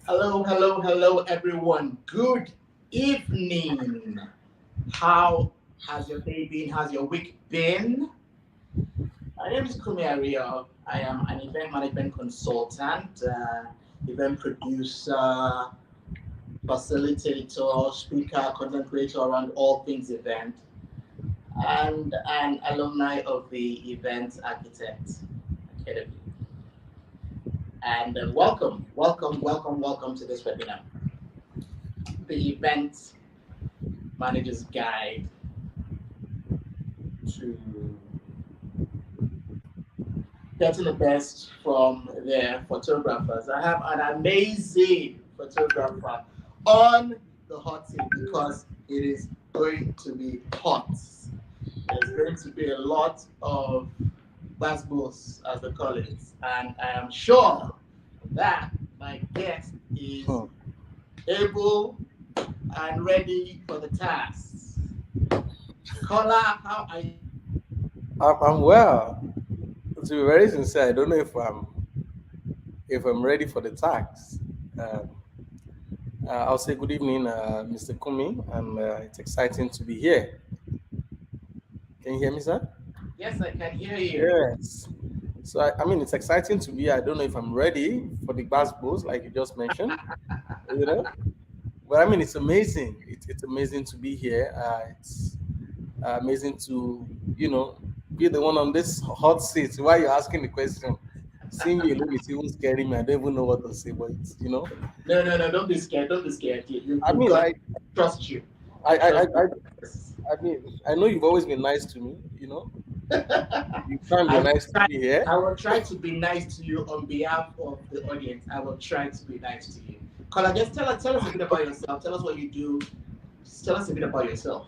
Hello, hello, hello, everyone. Good evening. How has your day been? How's your week been? My name is Kunmi Ariyo. I am an event management consultant, event producer, facilitator, speaker, content creator around all things event, and an alumni of the Event Architect Academy. And welcome to this webinar, the Event Manager's Guide to getting the best from their photographers. I have an amazing photographer on the hot seat because it is going to be hot. There's going to be a lot of buzzballs, as they call it, and I am sure that my guest is Hmm. able and ready for the task. Kola, how are you doing? I'm well. To be very sincere, I don't know if I'm ready for the tax. Um, I'll say good evening, Mr. Kumi, and it's exciting to be here. Can you hear me, sir? Yes, I can hear you. Yes. So I mean, it's exciting to be here. I don't know if I'm ready for the basketballs, like you just mentioned. You know, but I mean, it's amazing. It's amazing to be here. It's amazing to be the one on this hot seat while you're asking the question. Seeing you alone is even scaring me. I don't even know what to say, but No, no, no, don't be scared. Don't be scared. I You've mean, got, I, trust you. I, I I, I, trust I I mean, I know you've always been nice to me. you. You can be I will nice to try. me here. I will try to be nice to you on behalf of the audience. I will try to be nice to you. Kola, just tell us a bit about yourself. Tell us what you do. Just tell us a bit about yourself.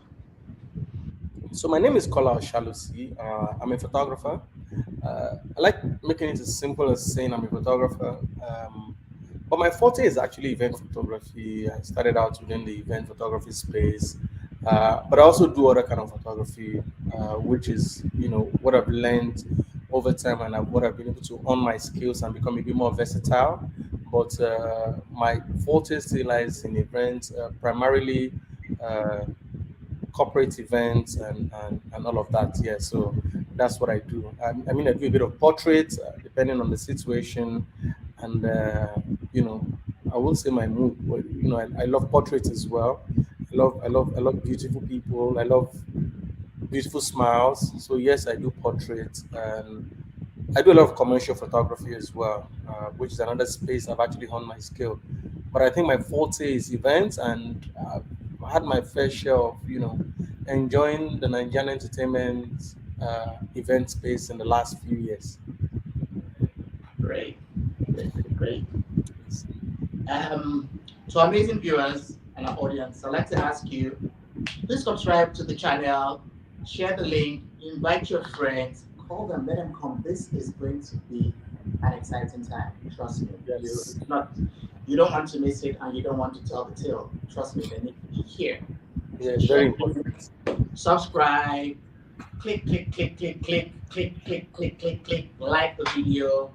So my name is Kola Oshalusi. I'm a photographer. I like making it as simple as saying I'm a photographer. But my forte is actually event photography. I started out within the event photography space, but I also do other kind of photography, which is what I've learned over time and what I've been able to hone my skills and become a bit more versatile. But my forte still lies in events, primarily uh, corporate events and all of that. Yeah, so that's what I do. I mean, I do a bit of portraits depending on the situation, and I won't say my mood, but I love portraits as well. I love beautiful people. I love beautiful smiles. So yes, I do portraits, and I do a lot of commercial photography as well, which is another space I've actually honed my skill. But I think my forte is events, and I've had my fair share of enjoying the Nigerian entertainment event space in the last few years. Great, great, great, great. Um, to amazing viewers and our audience, I'd like to ask you, please subscribe to the channel, share the link, invite your friends, call them, let them come. This is going to be an exciting time. Trust me. You Yes, it's not you don't want to miss it and you don't want to tell the tale. Trust me, they need to be here. yeah, So it's share very the link, important. subscribe, click, like the video,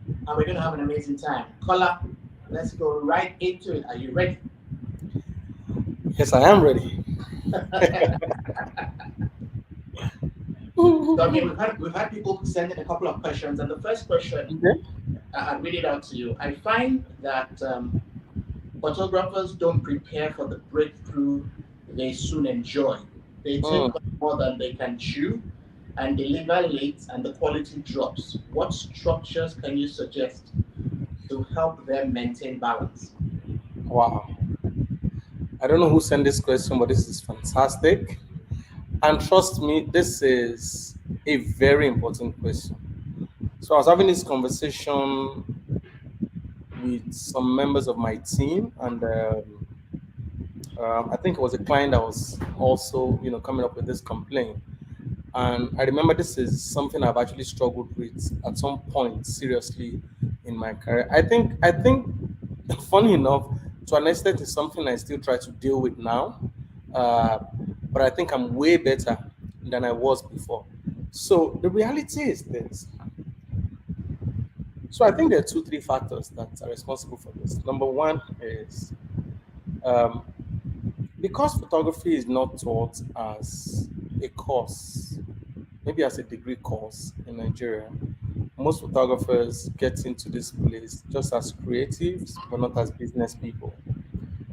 and we're gonna have an amazing time. Kola, let's go right into it. Are you ready? Yes, I am ready. So I mean, we've had people send in a couple of questions, and the first question Okay. I'll read it out to you. I find that photographers don't prepare for the breakthrough they soon enjoy. They take Mm. on more than they can chew and deliver late, and the quality drops. What structures can you suggest to help them maintain balance? Wow. I don't know who sent this question, but this is fantastic. And trust me, this is a very important question. So I was having this conversation with some members of my team, and I think it was a client that was also, coming up with this complaint. And I remember this is something I've actually struggled with at some point seriously in my career. I think, funny enough, to an extent, it's something I still try to deal with now. Uh, but I think I'm way better than I was before. So the reality is this: So I think there are two, three factors that are responsible for this. Number one is um, because photography is not taught as a course, maybe as a degree course in Nigeria, most photographers get into this place just as creatives, but not as business people.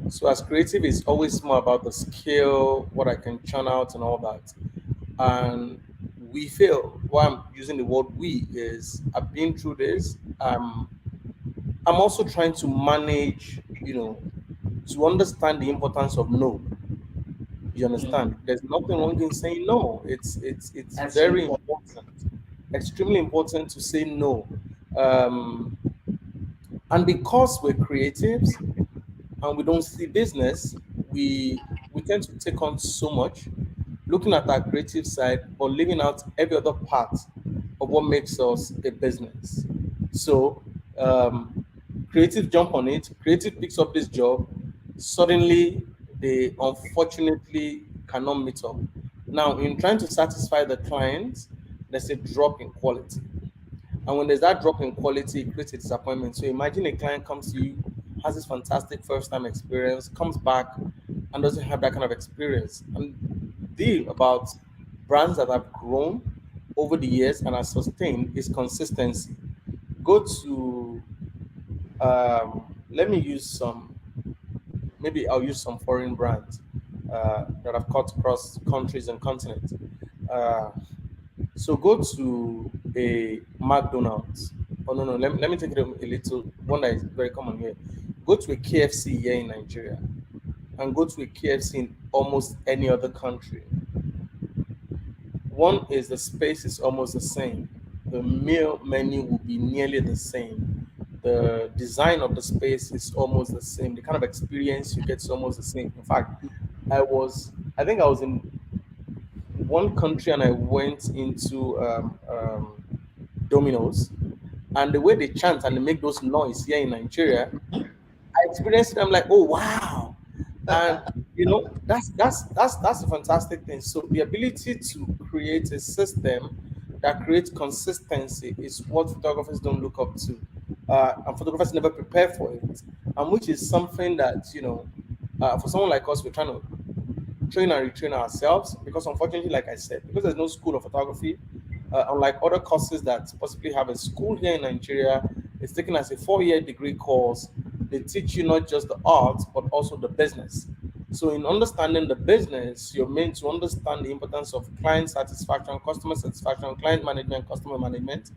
So as creative, it's always more about the skill, what I can churn out, and all that. And we feel why I'm using the word we is I've been through this. I'm also trying to manage, to understand the importance of no. You understand? Mm. There's nothing Yeah. wrong in saying no. It's That's very important. important, extremely important to say no. Um, and because we're creatives and we don't see business, we tend to take on so much, looking at our creative side, but leaving out every other part of what makes us a business. So, creative jump on it, creative picks up this job, suddenly they unfortunately cannot meet up. Now, in trying to satisfy the client, there's a drop in quality. And when there's that drop in quality, it creates a disappointment. So imagine a client comes to you, has this fantastic first time experience, comes back and doesn't have that kind of experience. And the about brands that have grown over the years and are sustained is consistency. Go to let me use some, maybe I'll use some foreign brands that I've cut across countries and continents. Uh, So go to a McDonald's. Oh no, no, let me take it a little one that is very common here. Go to a KFC here in Nigeria and go to a KFC in almost any other country. One is the space is almost the same. The meal menu will be nearly the same. The design of the space is almost the same. The kind of experience you get is almost the same. In fact, I think I was in one country and I went into Domino's, and the way they chant and they make those noise here in Nigeria, I experienced it. I'm like, oh wow, and that's a fantastic thing. So the ability to create a system that creates consistency is what photographers don't look up to, and photographers never prepare for it, and which is something that for someone like us, we're trying to train and retrain ourselves because unfortunately, like I said, because there's no school of photography, unlike other courses that possibly have a school here in Nigeria, it's taken as a 4-year degree course. They teach you not just the art but also the business. So in understanding the business, you're meant to understand the importance of client satisfaction, customer satisfaction, client management, customer management,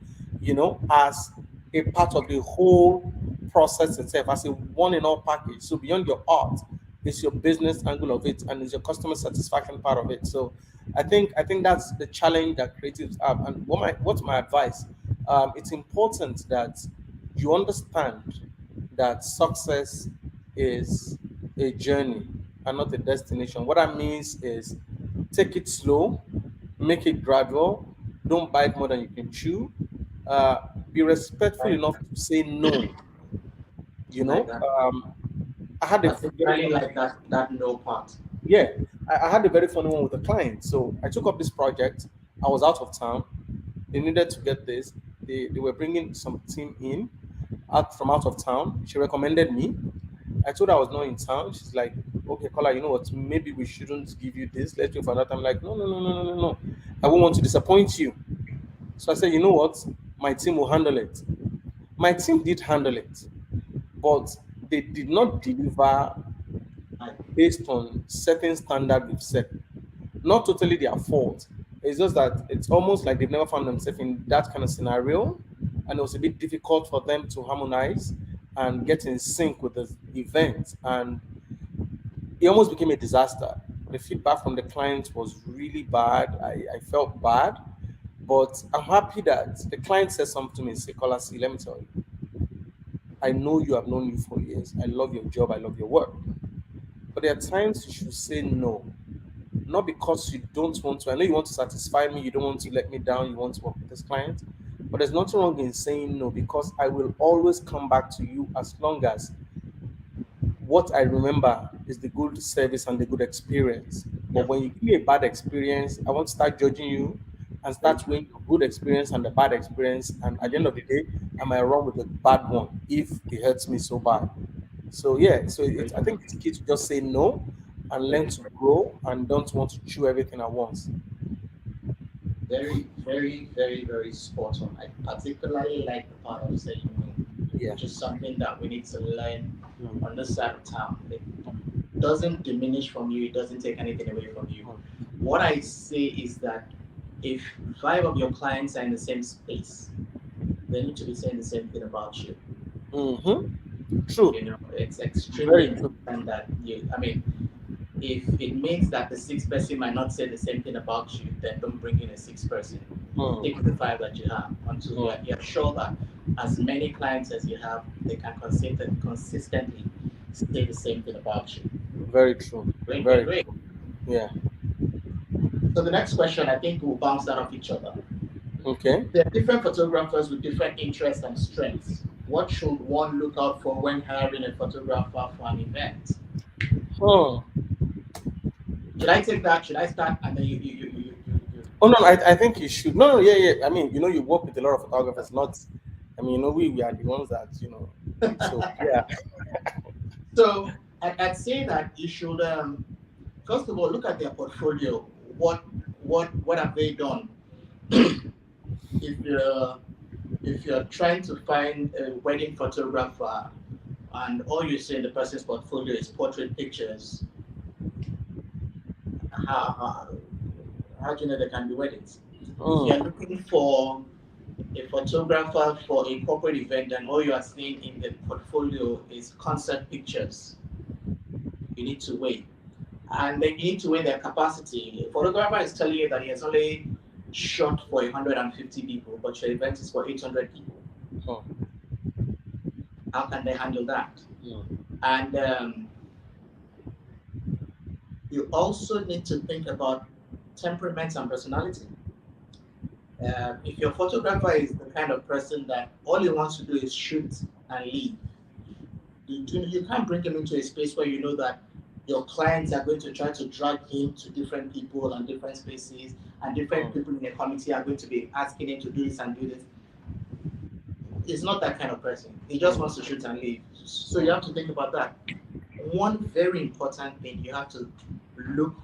as a part of the whole process itself, as a one in all package. So beyond your art, it's your business angle of it and it's your customer satisfaction part of it. So I think that's the challenge that creatives have. And what's my advice? It's important that you understand that success is a journey and not a destination. What that means is take it slow, make it gradual, don't bite more than you can chew. Uh, be respectful Like enough to say no. You like know, that. I had a very Particularly like that no part. yeah, I had a very funny one with a client. So I took up this project. I was out of town. They needed to get this. They were bringing some team in out from out of town. She recommended me. I told her I was not in town. She's like, okay, Kola, you know what? Maybe we shouldn't give you this. Let's do for that. I'm like, no, no, no, no, no, no, no. I won't want to disappoint you. So I said, you know what? My team will handle it. My team did handle it, but they did not deliver Like based on certain standard we've set. Not totally their fault. It's just that it's almost like they've never found themselves in that kind of scenario, and it was a bit difficult for them to harmonize and get in sync with the event, and it almost became a disaster. The feedback from the clients was really bad. I felt bad, but I'm happy that the client said something to me. Say, Kola, see, let me tell you, I know you have known you for years. I love your job. I love your work. But there are times you should say no, not because you don't want to. I know you want to satisfy me, you don't want to let me down, you want to work with this client. But there's nothing wrong in saying no because I will always come back to you as long as what I remember is the good service and the good experience. But yeah, when you give me a bad experience, I won't start judging you and very start true. weighing your good experience and the bad experience. And at the end of the day, I might run with the bad one if it hurts me so bad. So yeah, so Very, I think it's key to just say no and learn very, to grow and don't want to chew everything at once. very, very, very, very spot on. I particularly like the part of saying no, Yeah. which is something that we need to learn Mm, on this side of town. It mm, doesn't diminish from you, it doesn't take anything away from you. mm. What I say is that if five of your clients are in the same space, they need to be saying the same thing about you. True. You know, it's extremely Very true. important that you, I mean, if it means that the sixth person might not say the same thing about you, then don't bring in a sixth person. Stick with the Mm, five that you have until mm. you're sure that as many clients as you have, they can consistently say the same thing about you. Very true. Great, great, Very great. true. Yeah. So the next question, I think we'll bounce that off each other. Okay. There are different photographers with different interests and strengths. What should one look out for when hiring a photographer for an event? Oh. Should I take that? Should I start and then Oh no, I think you should. No, no, yeah, yeah. I mean, you work with a lot of photographers, not. I mean, we are the ones that. So yeah. So I'd say that you should first of all look at their portfolio. What have they done? if you're if you're trying to find a wedding photographer and all you see in the person's portfolio is portrait pictures, how, how do you know there can be weddings? If you're Mm, looking for a photographer for a corporate event and all you are seeing in the portfolio is concert pictures, you need to wait. And then you need to weigh their capacity. A photographer is telling you that he has only shot for 150 people, but your event is for 800 people. mm, How can they handle that? mm, And you also need to think about temperaments and personality. If your photographer is the kind of person that all he wants to do is shoot and leave, you can't bring him into a space where you know that your clients are going to try to drag him to different people and different spaces, and different mm, people in the committee are going to be asking him to do this and do this. He's not that kind of person. He just wants to mm, shoot and leave. So you have mm, to think about that. One very important thing, you have to look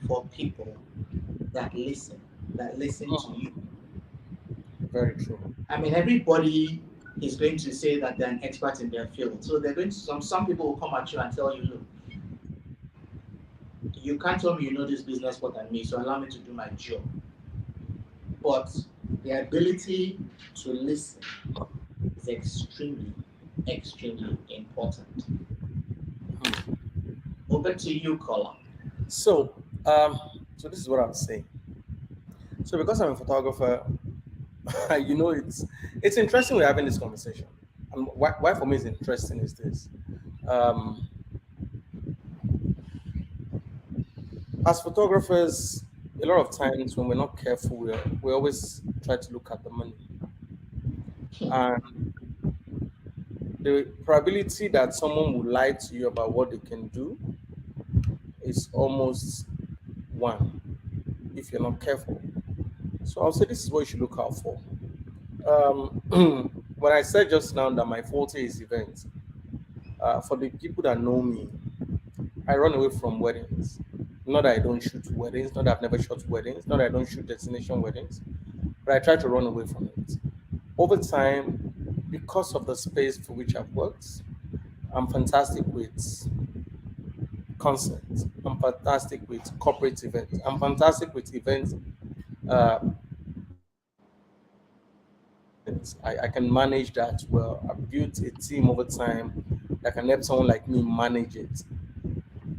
for people that listen to mm. you. Very true. I mean, everybody is going to say that they're an expert in their field. So they're going to some people will come at you and tell you, look, you can't tell me you know this business more than me, so allow me to do my job. But the ability to listen is extremely, extremely important. Mm. Over to you, Kola. So, so this is what I was saying. So because I'm a photographer, it's interesting we're having this conversation. And why for me is interesting is this. Um, as photographers, a lot of times when we're not careful, we always try to look at the money. And the probability that someone will lie to you about what they can do is almost one if you're not careful. So I'll say this is what you should look out for. When I said just now that my forte is events, for the people that know me, I run away from weddings. Not that I don't shoot weddings, not that I've never shot weddings, not that I don't shoot destination weddings, but I try to run away from it. Over time, because of the space for which I've worked, I'm fantastic with concerts. I'm fantastic with corporate events. I'm fantastic with events management. I can manage that well. I've built a team over time that can help someone like me manage it.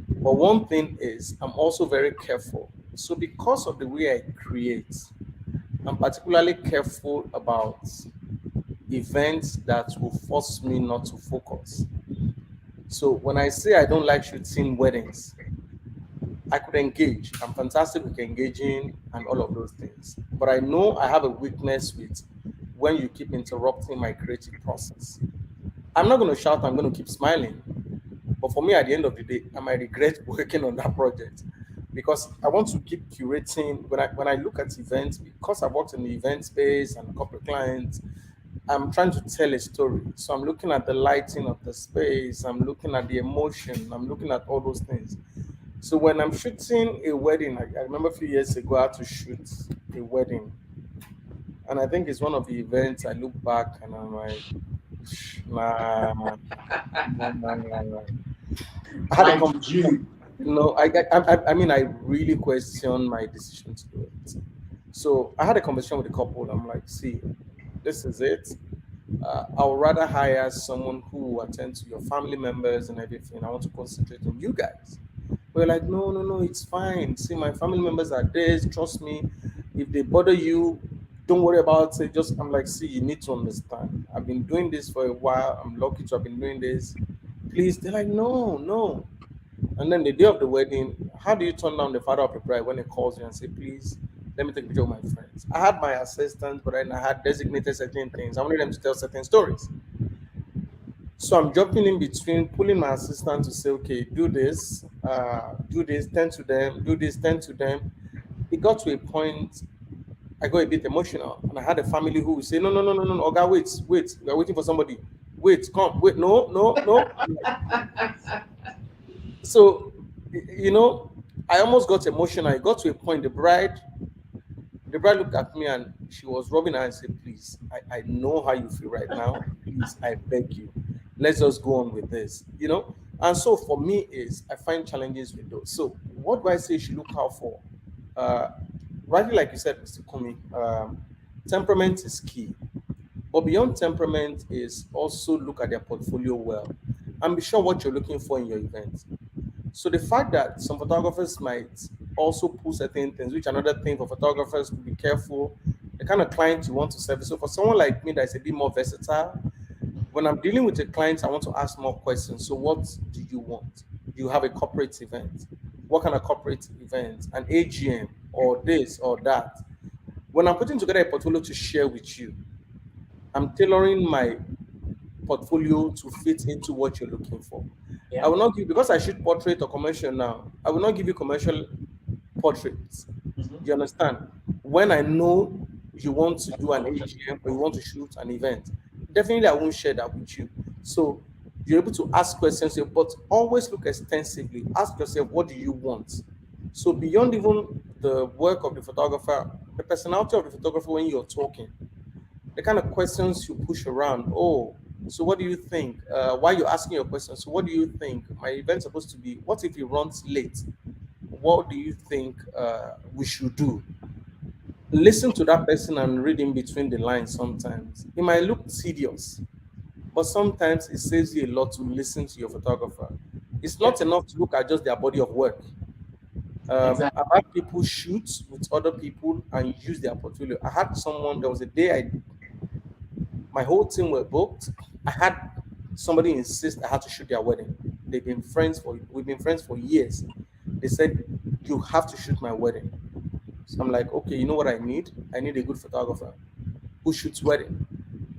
But one thing is, I'm also very careful. So, because of the way I create, I'm particularly careful about events that will force me not to focus. So, when I say I don't like shooting weddings, I could engage. I'm fantastic with engaging and all of those things. But I know I have a weakness with when you keep interrupting my creative process. I'm not going to shout, I'm going to keep smiling. But for me, at the end of the day, I might regret working on that project because I want to keep curating. When I look at events, because I've worked in the event space and corporate clients, I'm trying to tell a story. So I'm looking at the lighting of the space, I'm looking at the emotion, I'm looking at all those things. So when I'm shooting a wedding, I remember a few years ago I had to shoot a wedding. And I think it's one of the events I look back and I'm like, nah, nah. I had a Why did conversation. you? I mean, I really question my decision to do it. So I had a conversation with the couple. I'm like, see, this is it. I would rather hire someone who will attend to your family members and everything. I want to concentrate on you guys. We're like, no, no, no, it's fine. See, my family members are there. Trust me. If they bother you, don't worry about it. Just, I'm like, see, you need to understand. I've been doing this for a while. I'm lucky to have been doing this. Please. They're like, no, no. And then the day of the wedding, how do you turn down the father of the bride when he calls you and say, please, let me take a picture of my friends? I had my assistants, but then I had designated certain things. I wanted them to tell certain stories. So I'm jumping in between, pulling my assistant to say, okay, do this, tend to them, do this, tend to them. It got to a point, I got a bit emotional. And I had a family who would say, no, no, no, no, no, no, Oga, wait, wait, we're waiting for somebody. Wait, come, wait, no, no, no. I'm like, so, you know, I almost got emotional. I got to a point, the bride looked at me and she was rubbing her and said, please, I know how you feel right now. Please, I beg you. Let's just go on with this, you know? And so for me is I find challenges with those. So what do I say you should look out for? Uh, rightly, like you said, Mr. Kumi, temperament is key. But beyond temperament is also look at their portfolio well and be sure what you're looking for in your event. So the fact that some photographers might also pull certain things, which another thing for photographers to be careful, the kind of client you want to service. So for someone like me that's a bit more versatile, when I'm dealing with a client, I want to ask more questions. So what do you want? Do you have a corporate event? What kind of corporate event? An AGM or this or that? When I'm putting together a portfolio to share with you, I'm tailoring my portfolio to fit into what you're looking for. I Yeah. will not give because I shoot portrait or commercial now. I will not give you commercial portraits. Mhm. Do you understand? When I know you want to do an AGM or you want to shoot an event, definitely I won't share that with you. So you're able to ask questions, but always look extensively. Ask yourself, what do you want? So beyond even the work of the photographer, the personality of the photographer when you're talking, the kind of questions you push around. Oh, so what do you think? Why you're asking your questions? So what do you think? My event's supposed to be. What if it runs late? What do you think we should do? Listen to that person and read in between the lines. Sometimes it might look tedious, but sometimes it saves you a lot to listen to your photographer. It's Yeah. not enough to look at just their body of work. Exactly. I've had people shoot with other people and use their portfolio. I had someone, there was a day my whole team were booked. I had somebody insist I had to shoot their wedding. We've been friends for years. They said, you have to shoot my wedding. So I'm like, okay, you know what I need? I need a good photographer who shoots wedding.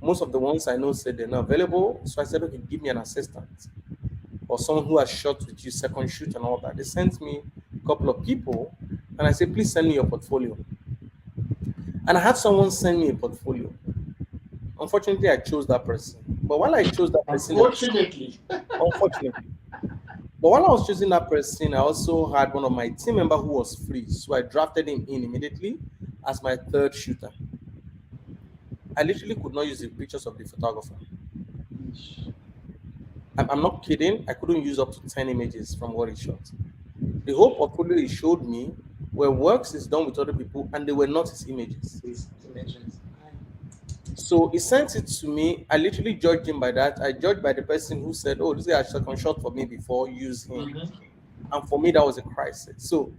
Most of the ones I know said they're not available. So I said, okay, give me an assistant or someone who has shot with you, second shoot and all that. They sent me a couple of people and I said, please send me your portfolio. And I had someone send me a portfolio. Unfortunately, I chose that person. But while I chose that person, there was Unfortunately. unfortunately. But while I was choosing that person, I also had one of my team member who was free. So I drafted him in immediately as my third shooter. I literally could not use the pictures of the photographer. I'm not kidding. I couldn't use up to 10 images from what he shot. The whole portfolio he showed me were works he's done with other people and they were not his images. These dimensions. So he sent it to me. I literally judged him by that. I judged by the person who said, oh, this guy has second shot for me before, use him. Mm-hmm. And for me, that was a crisis. So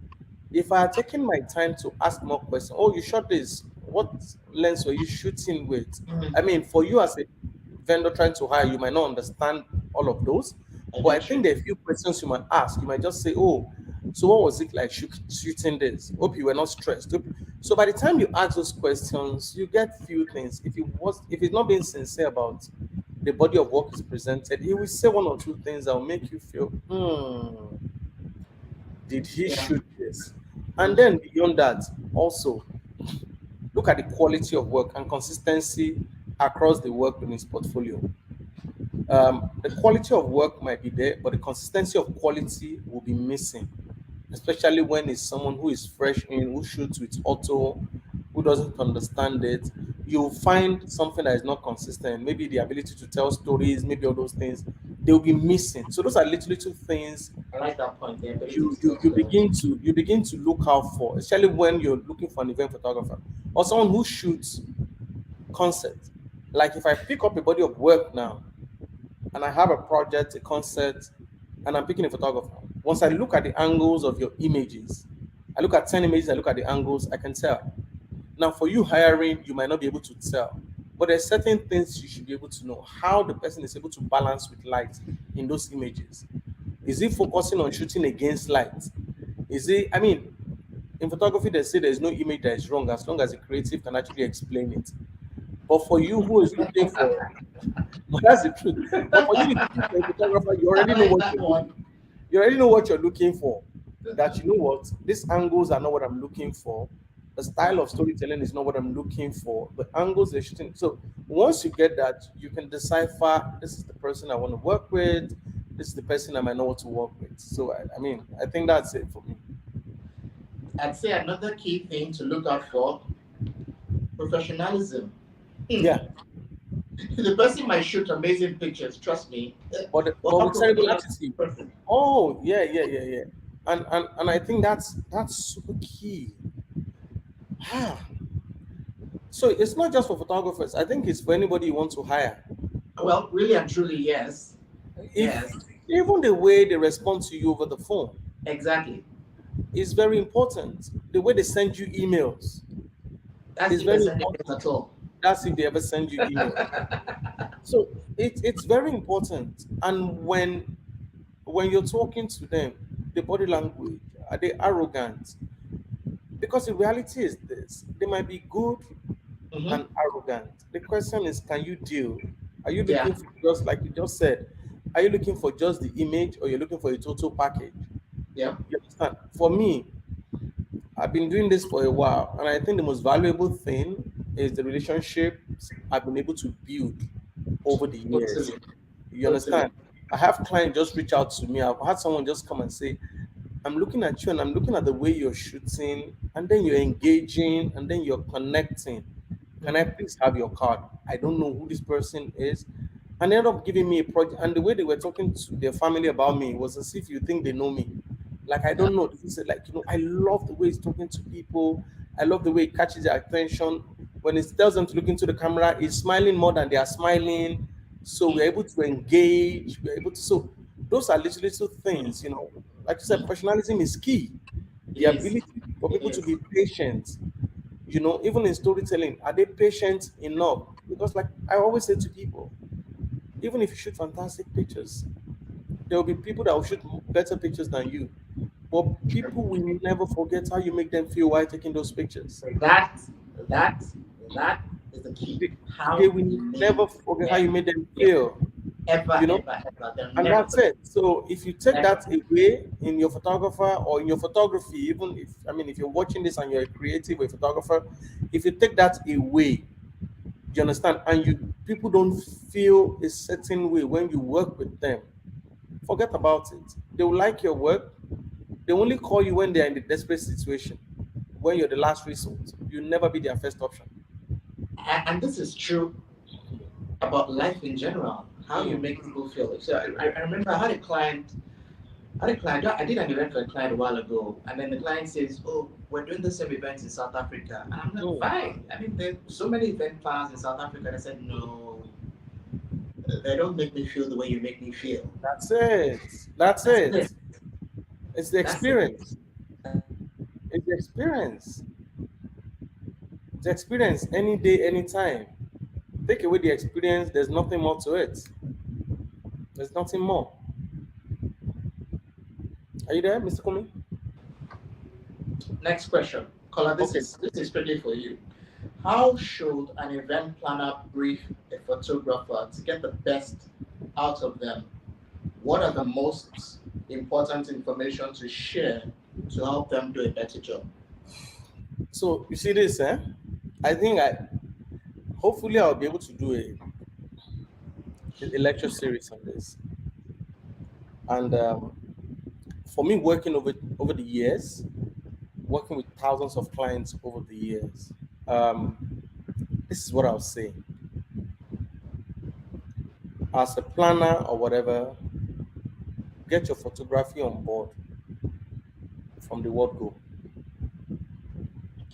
if I had taken my time to ask more questions, oh, you shot this, what lens were you shooting with? I Mm-hmm. mean, for you as a vendor trying to hire, you might not understand all of those. I But I get think you. there are a few questions you might ask. You might just say, oh, so what was it like shooting this? Hope you were not stressed. So by the time you ask those questions, you get few things. If it's not being sincere about the body of work is presented, he will say one or two things that will make you feel, did he Yeah. shoot this? And Mm-hmm. then beyond that, also look at the quality of work and consistency across the work in his portfolio. The quality of work might be there, but the consistency of quality will be missing, especially when it's someone who is fresh in, who shoots with auto, who doesn't understand it. You'll find something that is not consistent. Maybe the ability to tell stories, maybe all those things, they'll be missing. So those are little things I like that point. The ability you to you tell you stories. begin to you begin to look out for, especially when you're looking for an event photographer or someone who shoots concept. Like if I pick up a body of work now and I have a project, a concept, and I'm picking a photographer. Once I look at the angles of your images, I look at 10 images, I look at the angles, I can tell. Now, for you hiring, you might not be able to tell, but there's certain things you should be able to know how the person is able to balance with light in those images. Is he focusing on shooting against light? Is he, I mean, in photography, they say there's no image that is wrong as long as the creative can actually explain it. But for you who is looking for, but that's the truth. But for you looking for a photographer, you I already know like what that you're one. looking. You already know what you're looking for. That you know what these angles are not what I'm looking for. The style of storytelling is not what I'm looking for. The angles they're shooting. So once you get that, you can decipher this is the person I want to work with. This is the person I might not want to work with. So I mean, I think that's it for me. I'd say another key thing to look out for: professionalism. Yeah, The person might shoot amazing pictures, trust me, but but how with terrible professional is attitude. the person? Oh yeah. And I think that's super key. Ah, so it's not just for photographers. I think it's for anybody you want to hire. Well, really and truly, yes. If Yes, even the way they respond to you over the phone exactly. is very important. The way they send you emails That's is if they very send it important. at all. That's if they ever send you email. So it's very important. And when you're talking to them, the body language, are they arrogant? Because the reality is this: they might be good Hmm. and arrogant. The question is, can you deal? Are you Yeah. looking for just like you just said? Are you looking for just the image, or you're looking for a total package? Yeah. You understand? For me, I've been doing this for a while, and I think the most valuable thing is the relationships I've been able to build over the years. Totally. You Totally. understand? I have clients just reach out to me. I've had someone just come and say, I'm looking at you and I'm looking at the way you're shooting, and then you're engaging, and then you're connecting. Can I Hmm. please have your card? I don't know who this person is. And they ended up giving me a project. And the way they were talking to their family about me was as if you think they know me. Like, I Yeah. don't know. He said, like, I love the way he's talking to people. I love the way he catches their attention. When he tells them to look into the camera, he's smiling more than they are smiling. So we're able to engage. We're able to. So those are little Hmm. things. Like you said, professionalism is key. It The is. ability for It people to is. be patient, even in storytelling, are they patient enough? Because, like I always say to people, even if you shoot fantastic pictures, there will be people that will shoot better pictures than you. But True. people will never forget how you make them feel while taking those pictures. That that that is the key. They, they How will you make never forget how you them made them feel. feel, Ever, you know? ever, ever. They'll And never that's forget. it. So if you take Ever. that away in your photographer or in your photography, even if, I mean, if you're watching this and you're a creative or a photographer, if you take that away, you understand? And people don't feel a certain way when you work with them. Forget about it. They will like your work. They only call you when they're in a desperate situation. When you're the last resort, you'll never be their first option. And this is true about life in general. How you Mm. make people feel. So I remember I had a client. I did an event for a client a while ago, and then the client says, "Oh, we're doing the same event in South Africa," and I'm like, Mm. "Fine." I mean, there's so many event planners in South Africa. And I said, "No, they don't make me feel the way you make me feel." That's it. That's That's it. it. It's the That's it. experience. It's the experience. It's the experience any day, anytime. Take away the experience, there's nothing more to it. There's nothing more. Are you there, Mr. Kumi? Next question, Kola. This Okay. is this is strictly for you. How should an event planner brief a photographer to get the best out of them? What are the most important information to share to help them do a better job? So you see this, eh? I think Hopefully, I'll be able to do a lecture series on this. And for me, working over the years, working with thousands of clients over the years, um, this is what I'll say. As a planner or whatever, get your photography on board from the word go.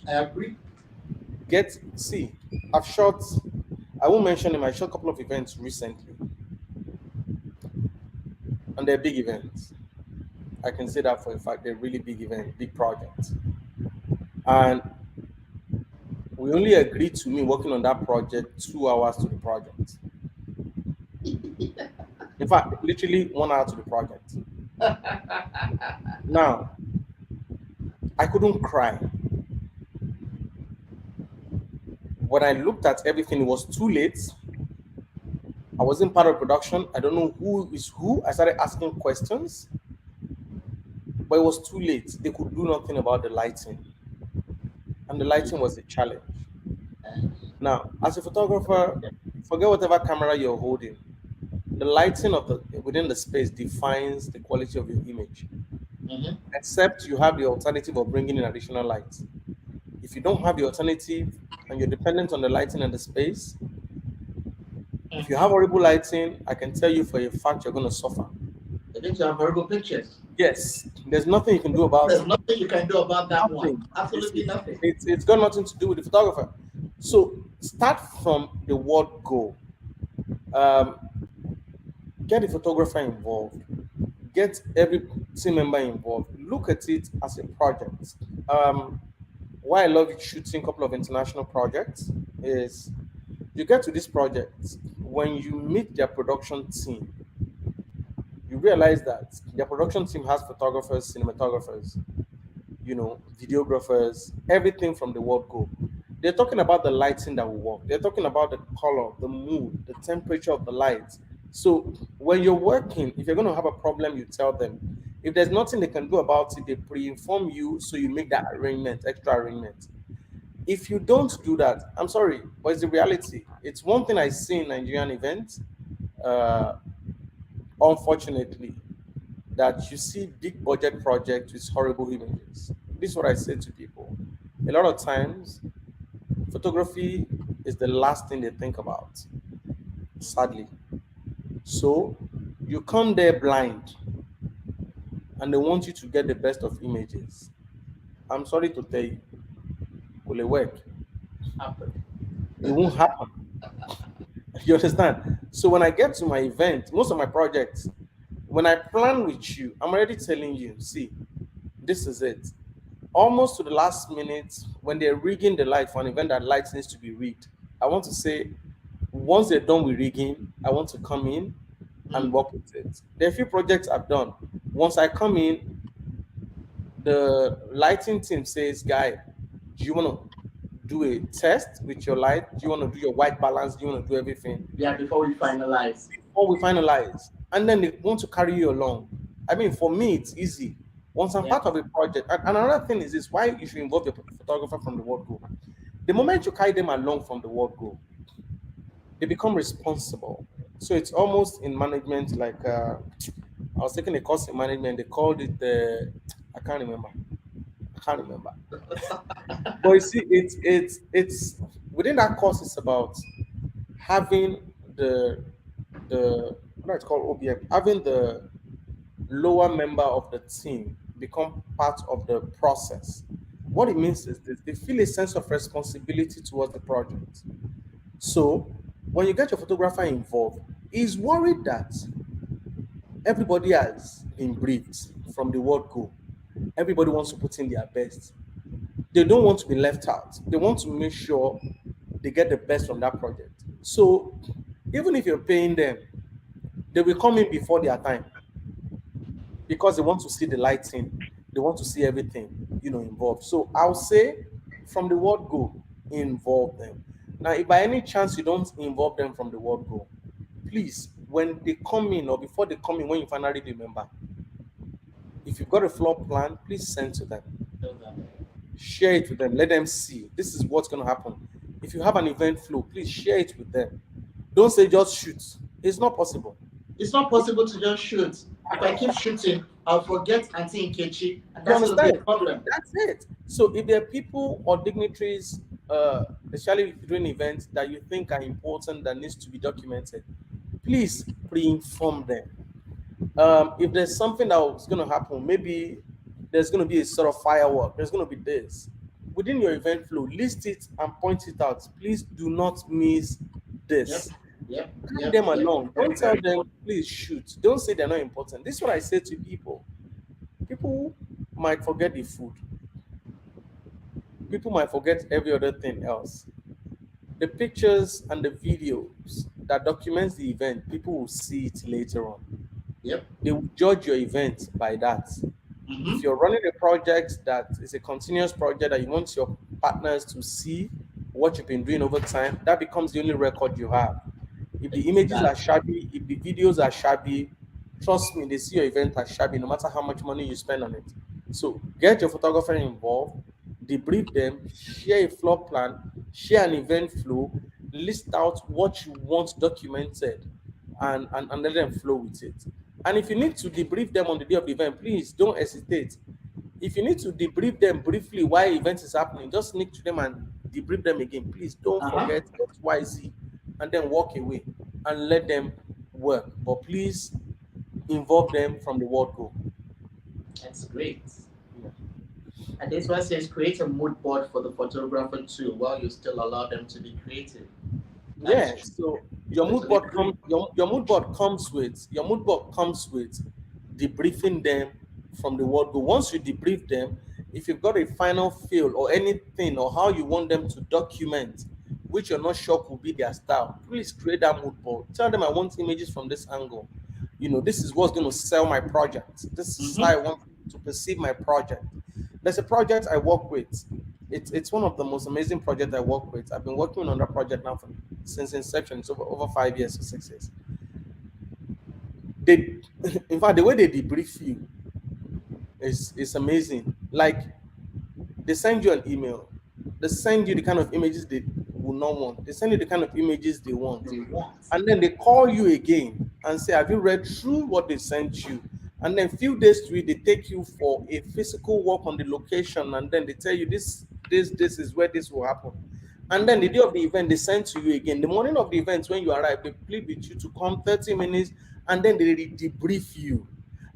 I agree. See, I've shot, I won't mention them, I shot a couple of events recently, and they're big events. I can say that for a fact, they're really big events, big projects. And we only agreed to me working on that project 2 hours to the project. In fact, literally 1 hour to the project. Now, I couldn't cry. When I looked at everything, it was too late. I wasn't part of production. I don't know who is who. I started asking questions, but it was too late. They could do nothing about the lighting, and the lighting was a challenge. Now, as a photographer, forget whatever camera you're holding. The lighting of the within the space defines the quality of your image. Mm-hmm. Except you have the alternative of bringing in additional light. If you don't have the alternative and you're dependent on the lighting and the space, if you have Mm-hmm. horrible lighting, I can tell you for a fact you're going to suffer. I think you have horrible pictures. Yes, there's nothing you can do about There's it. nothing you can do about that one. Nothing. It's, Absolutely it's, nothing. it's got nothing to do with the photographer. So start from the word go. Um, get the photographer involved. Get every team member involved. Look at it as a project. Um, why I love shooting a couple of international projects is you get to this project when you meet their production team, you realize that their production team has photographers, cinematographers, videographers, everything from the word go. They're talking about the lighting that will work. They're talking about the color, the mood, the temperature of the lights. So when you're working, if you're going to have a problem, you tell them. If there's nothing they can do about it, they pre-inform you, so you make that arrangement, extra arrangement. If you don't do that, I'm sorry, but it's the reality. It's one thing I see in Nigerian events, uh, unfortunately, that you see big budget projects with horrible images. This is what I say to people. A lot of times, photography is the last thing they think about, sadly. So you come there blind and they want you to get the best of images. I'm sorry to tell you, will it work? Happen. It won't happen. You understand? So when I get to my event, most of my projects, when I plan with you, I'm already telling you, see, this is it. Almost to the last minute, when they're rigging the light for an event that light needs to be rigged, I want to say, once they're done with rigging, I want to come in and Mm. work with it. There are a few projects I've done. Once I come in, the lighting team says, "Guy, do you want to do a test with your light? Do you want to do your white balance? Do you want to do everything Yeah, before we finalize. before we finalize?" And then they want to carry you along. I mean, for me, it's easy. Once I'm Yeah. part of a project, and another thing is this: why you should involve your photographer from the word go. The moment you carry them along from the word go, they become responsible. So it's almost in management like I was taking a course in management. They called it the I can't remember. I can't remember. But you see, it's within that course. It's about having the what it's called OBM, having the lower member of the team become part of the process. What it means is this: they feel a sense of responsibility towards the project. So when you get your photographer involved, he's worried that everybody has been briefed from the word go. Everybody wants to put in their best. They don't want to be left out. They want to make sure they get the best from that project. So even if you're paying them, they will come in before their time because they want to see the lighting, they want to see everything, involved. So I'll say from the word go, involve them. Now, if by any chance you don't involve them from the word go, please, when they come in or before they come in, when you finally remember, if you've got a floor plan, please send to them. Those are Share it with them. Let them see. This is what's going to happen. If you have an event flow, please share it with them. Don't say just shoot. It's not possible. It's not possible to just shoot. If I keep shooting, I'll forget Auntie Nkechi, and You that's going to be a understand? problem. That's it. So if there are people or dignitaries, especially during events that you think are important that needs to be documented, please pre-inform them. If there's something that was going to happen, maybe there's going to be a sort of firework, there's going to be this. Within your event flow, list it and point it out. Please do not miss Yep, this. yep, Carry yep, them yep. along. Very, Don't tell very them, important. please shoot. Don't say they're not important. This is what I say to people. People might forget the food, people might forget every other thing else. The pictures and the videos that documents the event, people will see it later on. Yep. They will judge your event by that. If Mm-hmm. you're running a project that is a continuous project that you want your partners to see what you've been doing over time, that becomes the only record you have. If the images are Exactly. shabby, if the videos are shabby, trust me, they see your event as shabby no matter how much money you spend on it. So get your photographer involved, debrief them, share a floor plan, share an event flow, list out what you want documented, and let them flow with it. And if you need to debrief them on the day of the event, please don't hesitate. If you need to debrief them briefly while event is happening, just sneak to them and debrief them again. Please don't Uh-huh. forget XYZ and then walk away and let them work. But please involve them from the word go. That's great. Yeah. And this one says create a mood board for the photographer too, while you still allow them to be creative. That is Yeah, true. so your mood Totally board agree. comes your mood board comes with debriefing them from the word go. Once you debrief them, if you've got a final feel or anything or how you want them to document, which you're not sure could be their style, please create that mood board. Tell them I want images from this angle. This is what's going to sell my project. This is how Mm-hmm. I want to perceive my project. There's a project I work with. It's one of the most amazing projects I work with. I've been working on that project now since inception. It's over 5 years or 6 years. They, in fact, the way they debrief you is amazing. Like they send you an email, they send you the kind of images they will not want. They send you the kind of images they want, They want. and then they call you again and say, "Have you read through what they sent you?" And then few days to it, they take you for a physical walk on the location, and then they tell you this is where this will happen. And then the Mm-hmm. day of the event, they send to you again. The morning of the event, when you arrive, they plead with you to come 30 minutes, and then they debrief you.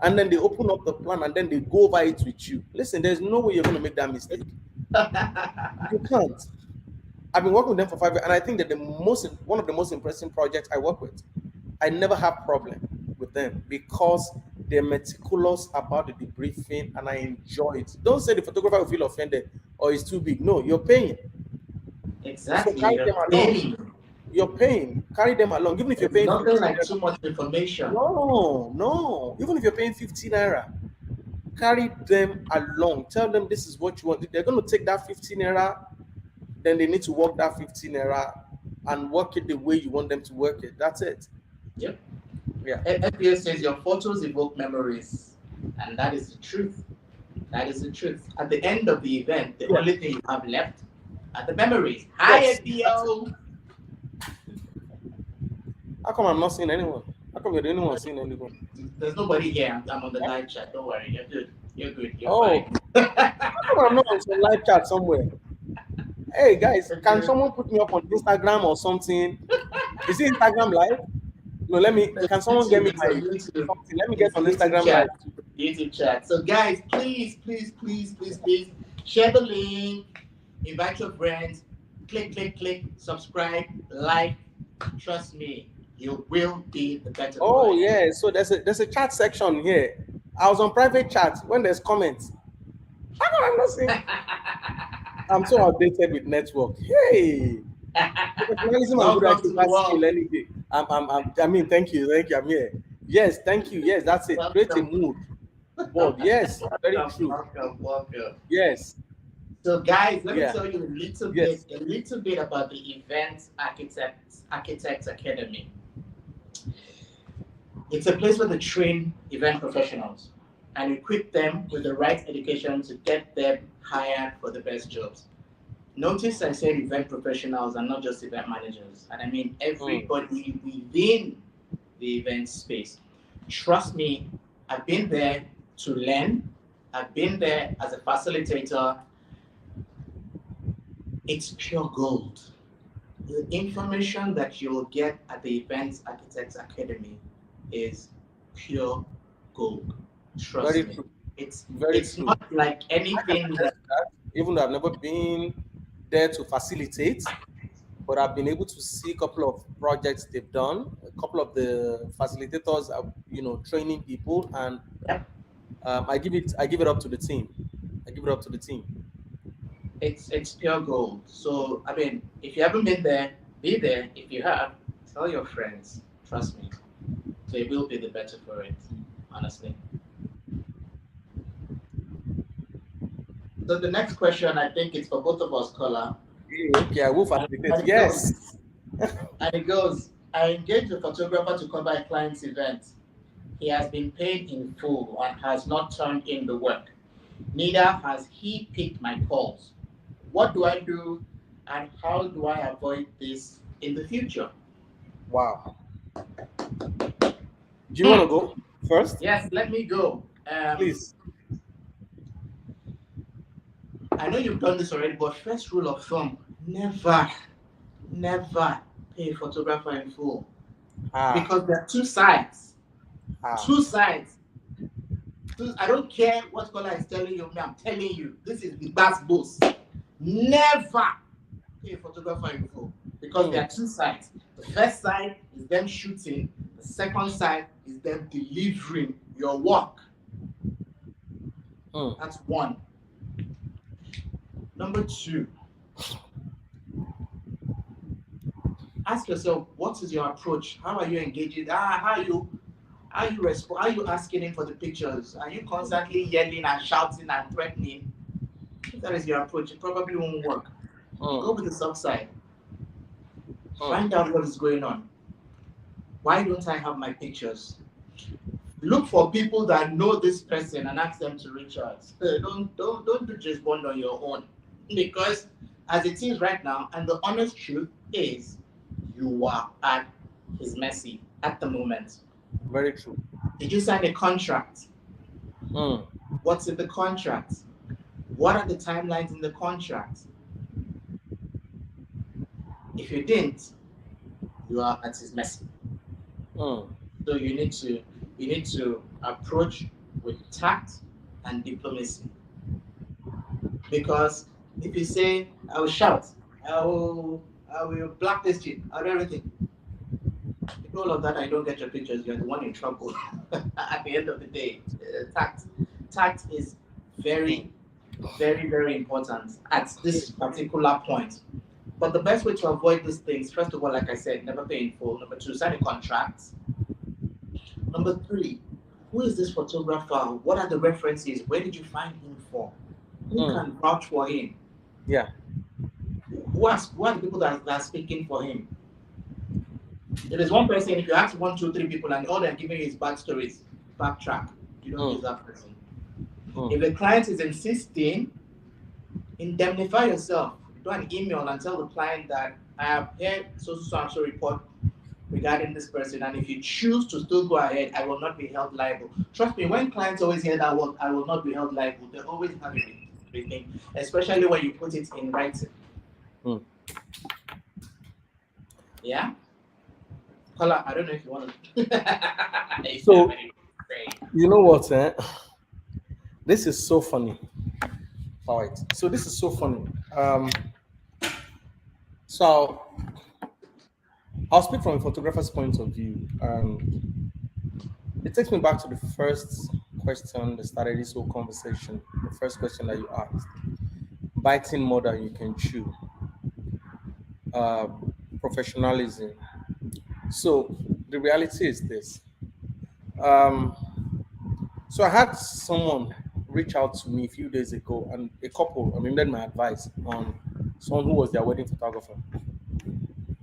And then they open up the plan, and then they go over it with you. Listen, there's no way you're going to make that mistake. You can't. I've been working with them for 5 years, and I think that one of the most impressive projects I work with, I never have problem with them because they're meticulous about the debriefing, and I enjoy it. Don't say the photographer will feel offended or it's too big. No, you're paying, so Exactly. carry You're them along. paying. You're paying, carry them along. Even if you're There's paying nothing 15 like naira, too much information. no, no. Even if you're paying 15 naira, carry them along. Tell them this is what you want. If they're going to take that 15 naira, then they need to work that 15 naira and work it the way you want them to work it. That's it. Yep. Yeah. FPS says your photos evoke memories, and that is the truth. That is the truth. At the end of the event, the Yeah. only thing you have left are the memories. Hi, Yes. That's it. FBO. How come I'm not seeing anyone? How come you're the only one seeing anyone? There's nobody here. I'm on the live chat. Don't worry. You're good. You're good. You're Oh, fine. how come I'm not on some live chat somewhere? Hey guys, You're can good. someone put me up on Instagram or something? Is it Instagram live? No, let me. It's Can someone get YouTube. me It's my on YouTube. something? Let me get It's on YouTube Instagram live. chat. YouTube chat. So, guys, please, please, please, please, please share the link, invite your friends, click, click, click, subscribe, like. Trust me, you will be the better for Oh it. yeah, so there's a chat section here. I was on private chat when there's comments. How come I'm not seeing? I'm so outdated with network. Hey, professionalism and good Welcome to attitude the that's skill world. any day. I mean, thank you. I'm here. Yes, thank you. Yes, that's it. Create a Welcome. mood board. Yes, very Welcome, true. welcome, welcome. Yes, So, guys, let me yeah, tell you yes. a little bit about the Event Architects Academy. It's a place where they train event professionals and equip them with the right education to get them hired for the best jobs. Notice I said event professionals and not just event managers. And I mean Mm. everybody within the event space. Trust me, I've been there to learn. I've been there as a facilitator. It's pure gold. The information that you'll get at the Events Architects Academy is pure gold. Very Trust me. true. It's Very it's true. not like I can anything that attest to that, even though I've never been there to facilitate, but I've been able to see a couple of projects they've done. A couple of the facilitators are, training people, and yeah, I give it up to the team. I give it up to the team. it's pure gold. So I mean, if you haven't been there, be there. If you have, tell your friends. Trust me, they will be the better for it. Honestly. So the next question, I think it's for both of us, Kola. Okay, I will And, facilitate. and it goes, Yes. and it goes. I engaged a photographer to cover a client's event. He has been paid in full and has not turned in the work. Neither has he picked my calls. What do I do and how do I avoid this in the future? Wow. Do you want to go first, Yes, let me go. please? I know you've done this already, but first rule of thumb, never, never pay a photographer in full Ah, because there are two sides. ah. Two sides. I don't care what color is telling you, me, I'm telling you, this is the best boss. Never pay a photographer in full because there Mm, are two sides. The first side is them shooting, the second side is them delivering your work. mm. That's one. Number two, ask yourself what is your approach? How are you engaging? How are you asking him for the pictures? Are you constantly yelling and shouting and threatening? If that is your approach, it probably won't work. Go Mm, with the soft side. mm. Find out what is going on. Why don't I have my pictures? Look for people that know this person and ask them to reach out. Don't do just bond on your own. Because as it is right now, and the honest truth is you are at his mercy at the moment. Very true. Did you sign a contract? Mm, What's in the contract? What are the timelines in the contract? If you didn't, you are at his mercy. mm. So you need to approach with tact and diplomacy. Because if you say I will shout, I will blacklist you, I'll do everything. If all of that I don't get your pictures, you're the one in trouble. At the end of the day, tact is very, very, very important at this particular point. But the best way to avoid these things, first of all, like I said, never pay in full. Number two, sign a contract. Number three, who is this photographer? What are the references? Where did you find him from? Who Mm. can vouch for him? Yeah. Who are the people that are speaking for him? If there's one person, if you ask one, two, three people, and all they're giving you is bad stories, backtrack. You don't use Mm, that person. If mm. the client is insisting, indemnify yourself. Do an email and tell the client that I have heard so and so report regarding this person, and if you choose to still go ahead, I will not be held liable. Trust me, when clients always hear that word, I will not be held liable, they always have everything, especially when you put it in writing. Mm. Yeah? Kola, I don't know if you want to. If you have So any say. you know what? This is so funny. All right. So this is so funny. So I'll speak from a photographer's point of view. It takes me back to the first question that started this whole conversation. The first question that you asked: biting more than you can chew. Uh, Professionalism. So the reality is this. Um, so I had someone reach out to me a few days ago, and a couple. I mean, needed my advice on someone who was their wedding photographer,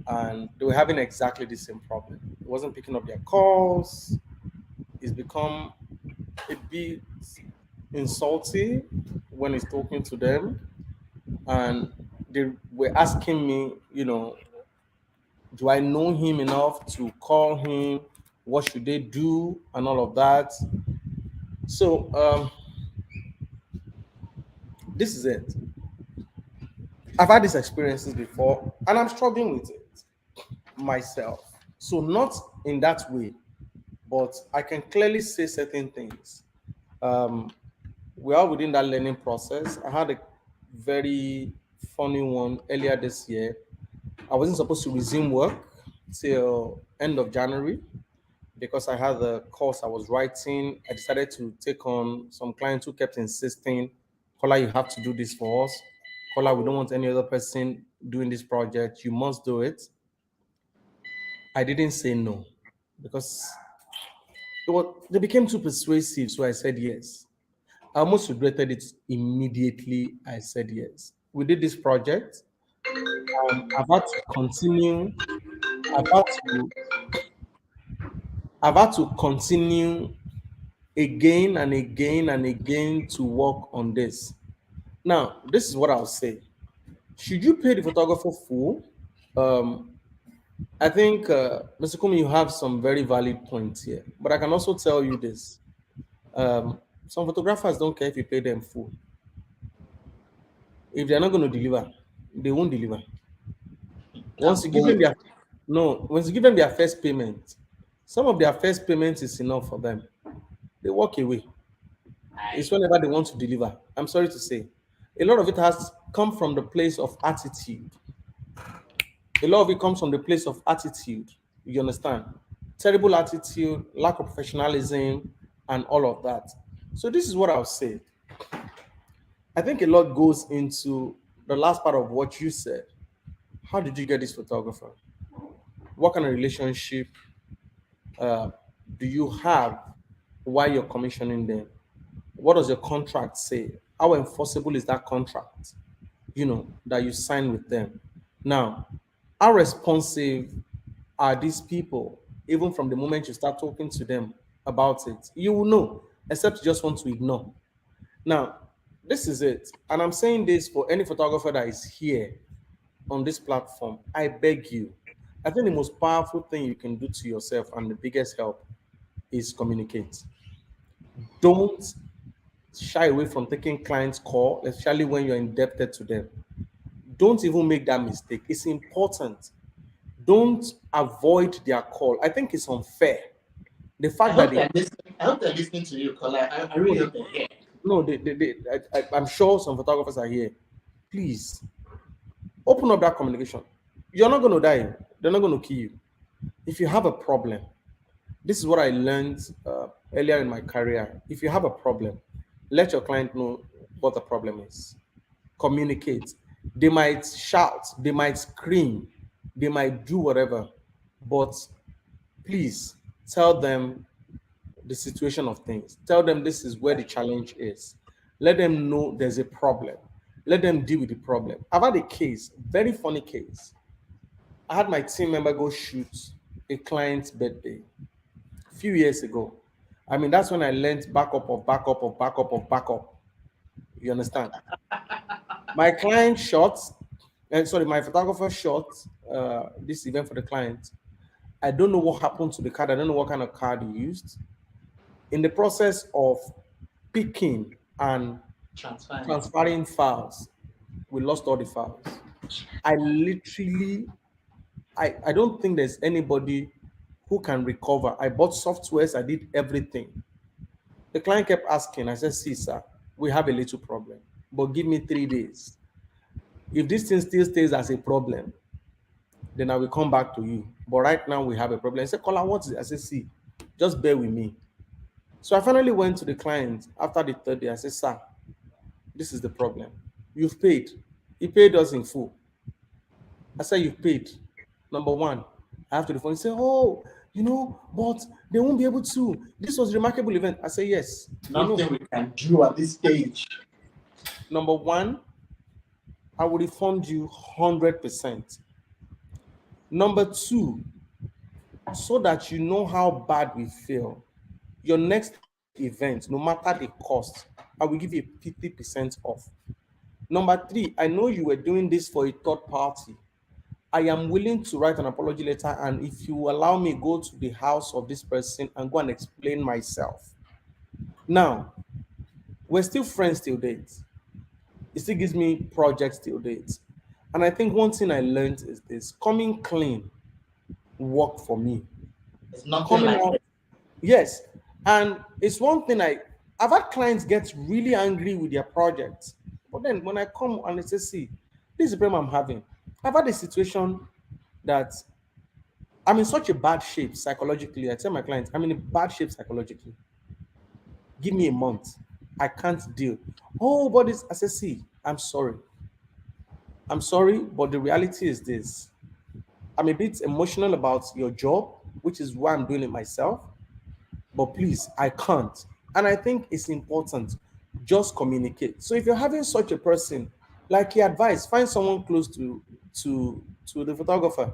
and they were having exactly the same problem. He wasn't picking up their calls. It's become a bit insulting when he's talking to them, and they were asking me, do I know him enough to call him? What should they do? And all of that. So this is it. I've had these experiences before and I'm struggling with it myself. So, not in that way, but I can clearly say certain things. Um, we are within that learning process. I had a very funny one earlier this year. I wasn't supposed to resume work till end of January because I had the course I was writing. I decided to take on some clients who kept insisting, Kola, you have to do this for us. Kola, we don't want any other person doing this project. You must do it. I didn't say no because they became too persuasive. So I said yes. I almost regretted it immediately. I said yes. We did this project. I've had to continue. I've had to. I've had to continue again and again and again to work on this. Now, this is what I'll say. Should you pay the photographer full? Um, I think, Mr. Kumi, you have some very valid points here. But I can also tell you this. Some photographers don't care if you pay them full. If they're not going to deliver, they won't deliver. Once That's you give them bold. their no, once you give them their first payment, some of their first payment is enough for them. They walk away. It's I whenever they want to deliver. I'm sorry to say. A lot of it has come from the place of attitude. A lot of it comes from the place of attitude. You understand? Terrible attitude, lack of professionalism, and all of that. So this is what I'll say. I think a lot goes into the last part of what you said. How did you get this photographer? What kind of relationship uh, do you have while you're commissioning them? What does your contract say? How enforceable is that contract? That you sign with them. Now, how responsive are these people, even from the moment you start talking to them about it? You will know, except you just want to ignore. Now, this is it. And I'm saying this for any photographer that is here on this platform. I beg you. I think the most powerful thing you can do to yourself and the biggest help is communicate. Don't shy away from taking clients' call, especially when you're indebted to them. Don't even make that mistake. It's important. Don't avoid their call. I think it's unfair. The I fact that hope they they're listening. I hope they're listening to you, Kola. I no, really hope they're here. no, I'm sure some photographers are here. Please open up that communication. You're not going to die. They're not going to kill you. If you have a problem, this is what I learned earlier in my career. If you have a problem, let your client know what the problem is. Communicate. They might shout, they might scream, they might do whatever, but please tell them the situation of things. Tell them this is where the challenge is. Let them know there's a problem. Let them deal with the problem. I've had a case, very funny case. I had my team member go shoot a client's birthday a few years ago. I mean, that's when I learned backup of backup of backup of backup. You understand? My client shot, and sorry, my photographer shot this event for the client. I don't know what happened to the card. I don't know what kind of card he used. In the process of picking and Transparent. transferring files, we lost all the files. I literally, I don't think there's anybody who can recover. I bought softwares, I did everything. The client kept asking. I said, see, sir, we have a little problem, but give me 3 days. If this thing still stays as a problem, then I will come back to you. But right now we have a problem. I said, Kola, what is it? I said, see, just bear with me. So I finally went to the client after the third day. I said, sir, this is the problem. You've paid. He paid us in full. I said, you've paid. Number one, I have to the phone. He said, oh, but they won't be able to. This was a remarkable event. I said, yes, we know. Nothing we can do at this stage. Number one, I will refund you 100%. Number two, so that you know how bad we feel, your next event, no matter the cost, I will give you 50% off. Number three, I know you were doing this for a third party. I am willing to write an apology letter, and if you allow me, go to the house of this person and go and explain myself. Now, we're still friends till date. It still gives me projects till date. And I think one thing I learned is this: coming clean worked for me. It's nothing Coming like out, it. yes. And it's one thing I've had clients get really angry with their projects. But then when I come and they say, see, this is the problem I'm having. I've had a situation that I'm in such a bad shape psychologically. I tell my clients, I'm in a bad shape psychologically. Give me a month. I can't deal. Oh, but this, I say, see, I'm sorry. I'm sorry, but the reality is this. I'm a bit emotional about your job, which is why I'm doing it myself. But please, I can't. And I think it's important. Just communicate. So if you're having such a person, like your advice, find someone close to the photographer.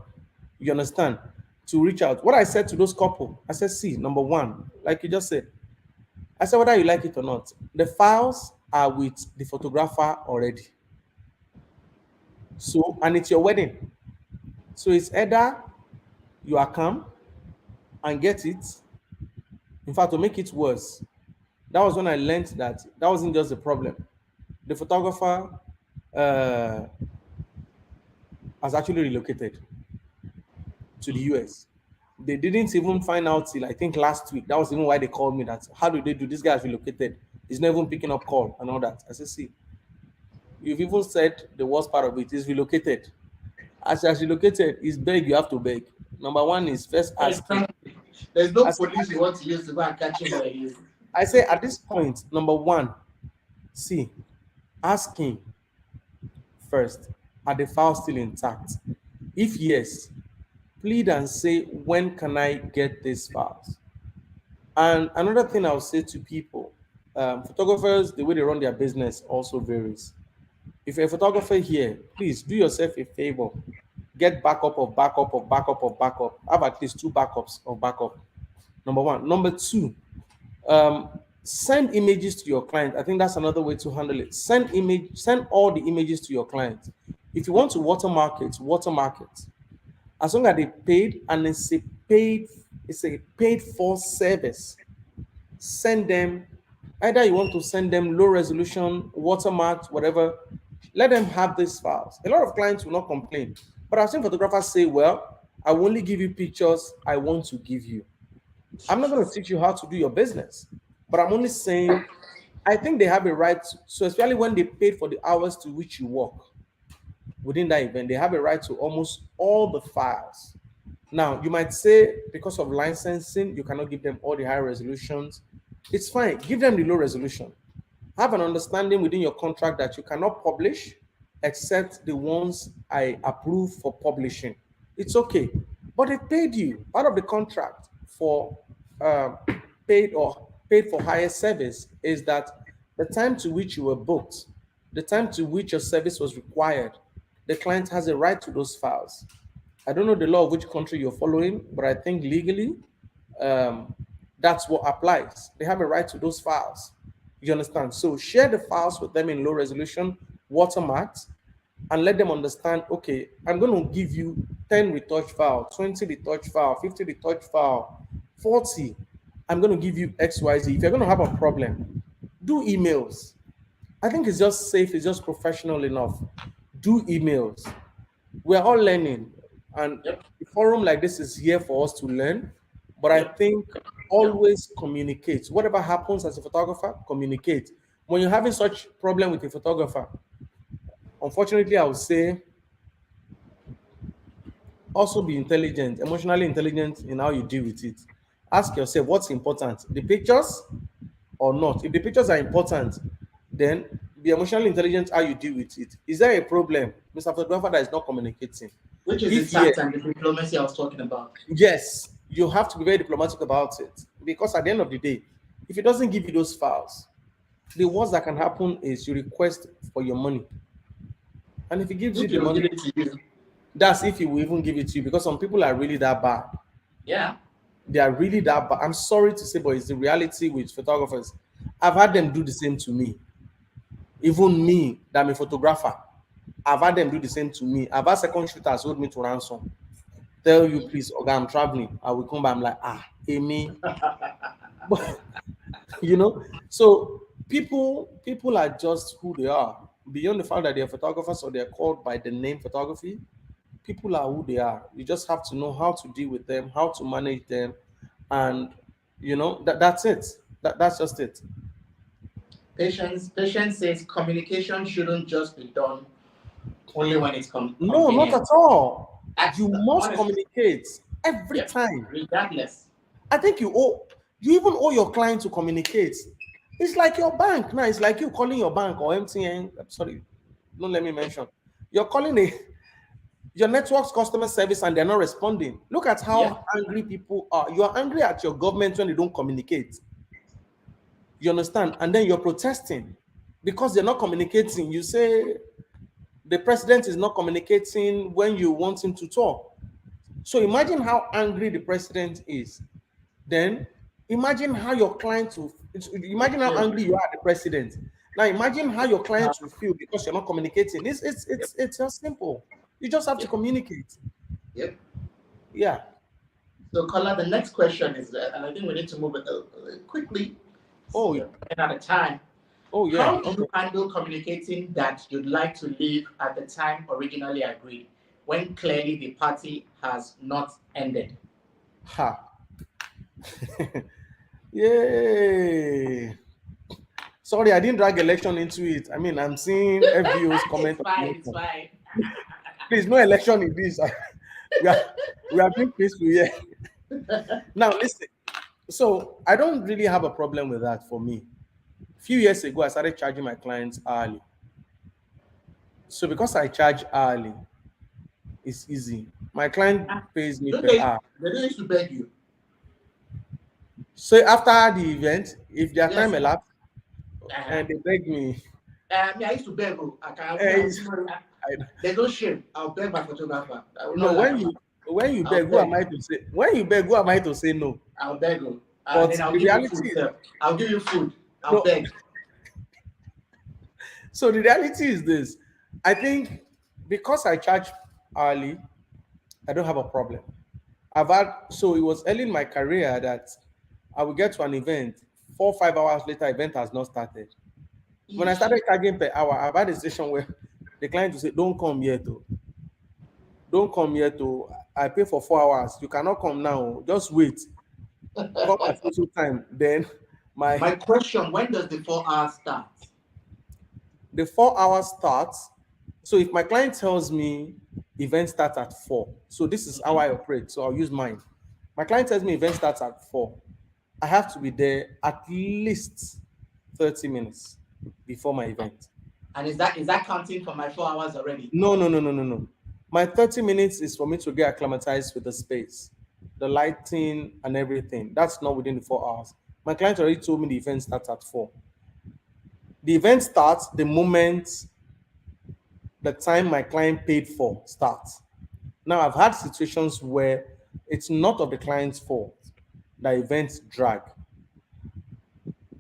You understand? To reach out. What I said to those couple, I said, see, number one, like you just said, I said whether you like it or not, the files are with the photographer already. So, and it's your wedding. So it's either you are calm and get it. In fact, to make it worse, that was when I learned that that wasn't just the problem. The photographer uh, has actually relocated to the US. They didn't even find out till I think last week. That was even why they called me. That how do they do? This guy has relocated. He's not even picking up call and all that. I said, see, you've even said the worst part of it is relocated. As he has relocated, is beg you have to beg. Number one is first ask him. Exactly. There's no I say, police you want to use to go and catch him where he is. I say at this point, number one, see, ask him first, are the files still intact? If yes, plead and say, when can I get these files? And another thing I'll say to people, photographers, the way they run their business also varies. If you're a photographer here, please do yourself a favor. Get backup of backup of backup of backup. Have at least two backups of backup. Number one. Number two, send images to your client. I think that's another way to handle it. Send all the images to your client. If you want to watermark it. As long as they paid and it's a paid for service. Send them, either you want to send them low resolution, watermarked, whatever. Let them have these files. A lot of clients will not complain. But I've seen photographers say, well, I will only give you pictures I want to give you. I'm not going to teach you how to do your business, but I'm only saying I think they have a right to, so especially when they paid for the hours to which you work within that event, they have a right to almost all the files. Now, you might say because of licensing, you cannot give them all the high resolutions. It's fine. Give them the low resolution. Have an understanding within your contract that you cannot publish except the ones I approve for publishing. It's okay. But they paid you part of the contract for uh, paid for higher service is that the time to which you were booked, the time to which your service was required, the client has a right to those files. I don't know the law of which country you're following, but I think legally, um, that's what applies. They have a right to those files. You understand? So share the files with them in low resolution, watermarked, and let them understand, okay, I'm going to give you 10 retouch file, 20 retouch file, 50 retouch file, 40. I'm going to give you XYZ. If you're going to have a problem, do emails. I think it's just safe, it's just professional enough. Do emails. We're all learning, and Yep. a forum like this is here for us to learn. But I Yep. think Yep. always communicate. Whatever happens as a photographer, communicate. When you're having such problem with a photographer, unfortunately, I would say also be intelligent, emotionally intelligent in how you deal with it. Ask yourself what's important, the pictures or not. If the pictures are important, then be emotionally intelligent how you deal with it. Is there a problem, Mr. Photographer, that is not communicating? Which is the If yes, tact and the diplomacy I was talking about. yes, you have to be very diplomatic about it because at the end of the day, if it doesn't give you those files, the worst that can happen is you request for your money. And if he gives you If the you will money, give it to you. that's if he will even give it to you because some people are really that bad. Yeah. They are really that bad. I'm sorry to say, but it's the reality with photographers. I've had them do the same to me. Even me, that I'm a photographer, I've had them do the same to me. I've had second shooters hold me to ransom. Tell you, please, okay, I'm traveling. I will come back. I'm like, Amy. you know. So people are just who they are. Beyond the fact that they're photographers or they're called by the name photography, people are who they are. You just have to know how to deal with them, how to manage them, and that's it. That's just it. Patience says communication shouldn't just be done only when it's No, not convenient. at all. That's You must honestly, communicate every yep, time. regardless. I think you even owe your client to communicate. It's like your bank now. It's like you calling your bank or MTN. Sorry, don't let me mention. You're calling your network's customer service and they're not responding. Look at Yep, how angry people are. You are angry at your government when they don't communicate. You understand? And then you're protesting because they're not communicating. You say the president is not communicating when you want him to talk. So imagine how angry the president is. Then imagine how your client will imagine how feel. angry you are at the president. Now imagine how your Uh, client will feel because you're not communicating. yep, It's just simple. You just have to yep, communicate. yep. Yeah. So, Kola, the next question is, and I think we need to move it quickly. Oh, We're running out of time. oh yeah. How do Okay. you handle communicating that you'd like to leave at the time originally agreed, when clearly the party has not ended? Ha. Yay. Sorry, I didn't drag election into it. I mean, I'm seeing FBO's It's comment on fine. It's election. fine. Please, no election in this. we are we are being peaceful here. Now, listen. So I don't really have a problem with that for me. A few years ago, I started charging my clients hourly. So because I charge hourly, it's easy. My client pays me Don't per they? hour. They don't used to beg you. So after the event, if their time Yes. elapsed Uh-huh. and they beg me, Me, I used to beg. Oh, eh, I, there's no shame. I'll beg my photographer. I will no, not lie. when you I'll beg, who am beg. I to say? When you beg, who am I to say no? I'll beg. Oh. And But then I'll the give you reality food, is, sir. I'll give you food. I'll no. beg. So the reality is this: I think because I charge hourly, I don't have a problem. So it was early in my career that I would get to an event, 4 5 hours later, event has not started. When I Eesh. started charging per hour, I've had a station where the client will say, "Don't come here to, don't come here to. I pay for 4 hours. You cannot come now. Just wait. Come at so time." Then my My question: when does the 4 hours start? the 4 hours starts. So if my client tells me event starts at 4, so this is how I operate. So I'll use mine. My client tells me event starts at 4. I have to be there at least 30 minutes before my event. And is that counting for my 4 hours already? No, no, no, no, no, no. My 30 minutes is for me to get acclimatized with the space, the lighting, and everything. That's not within the 4 hours. My client already told me the event starts at 4. The event starts the moment the time my client paid for starts. Now, I've had situations where it's not of the client's fault that events drag.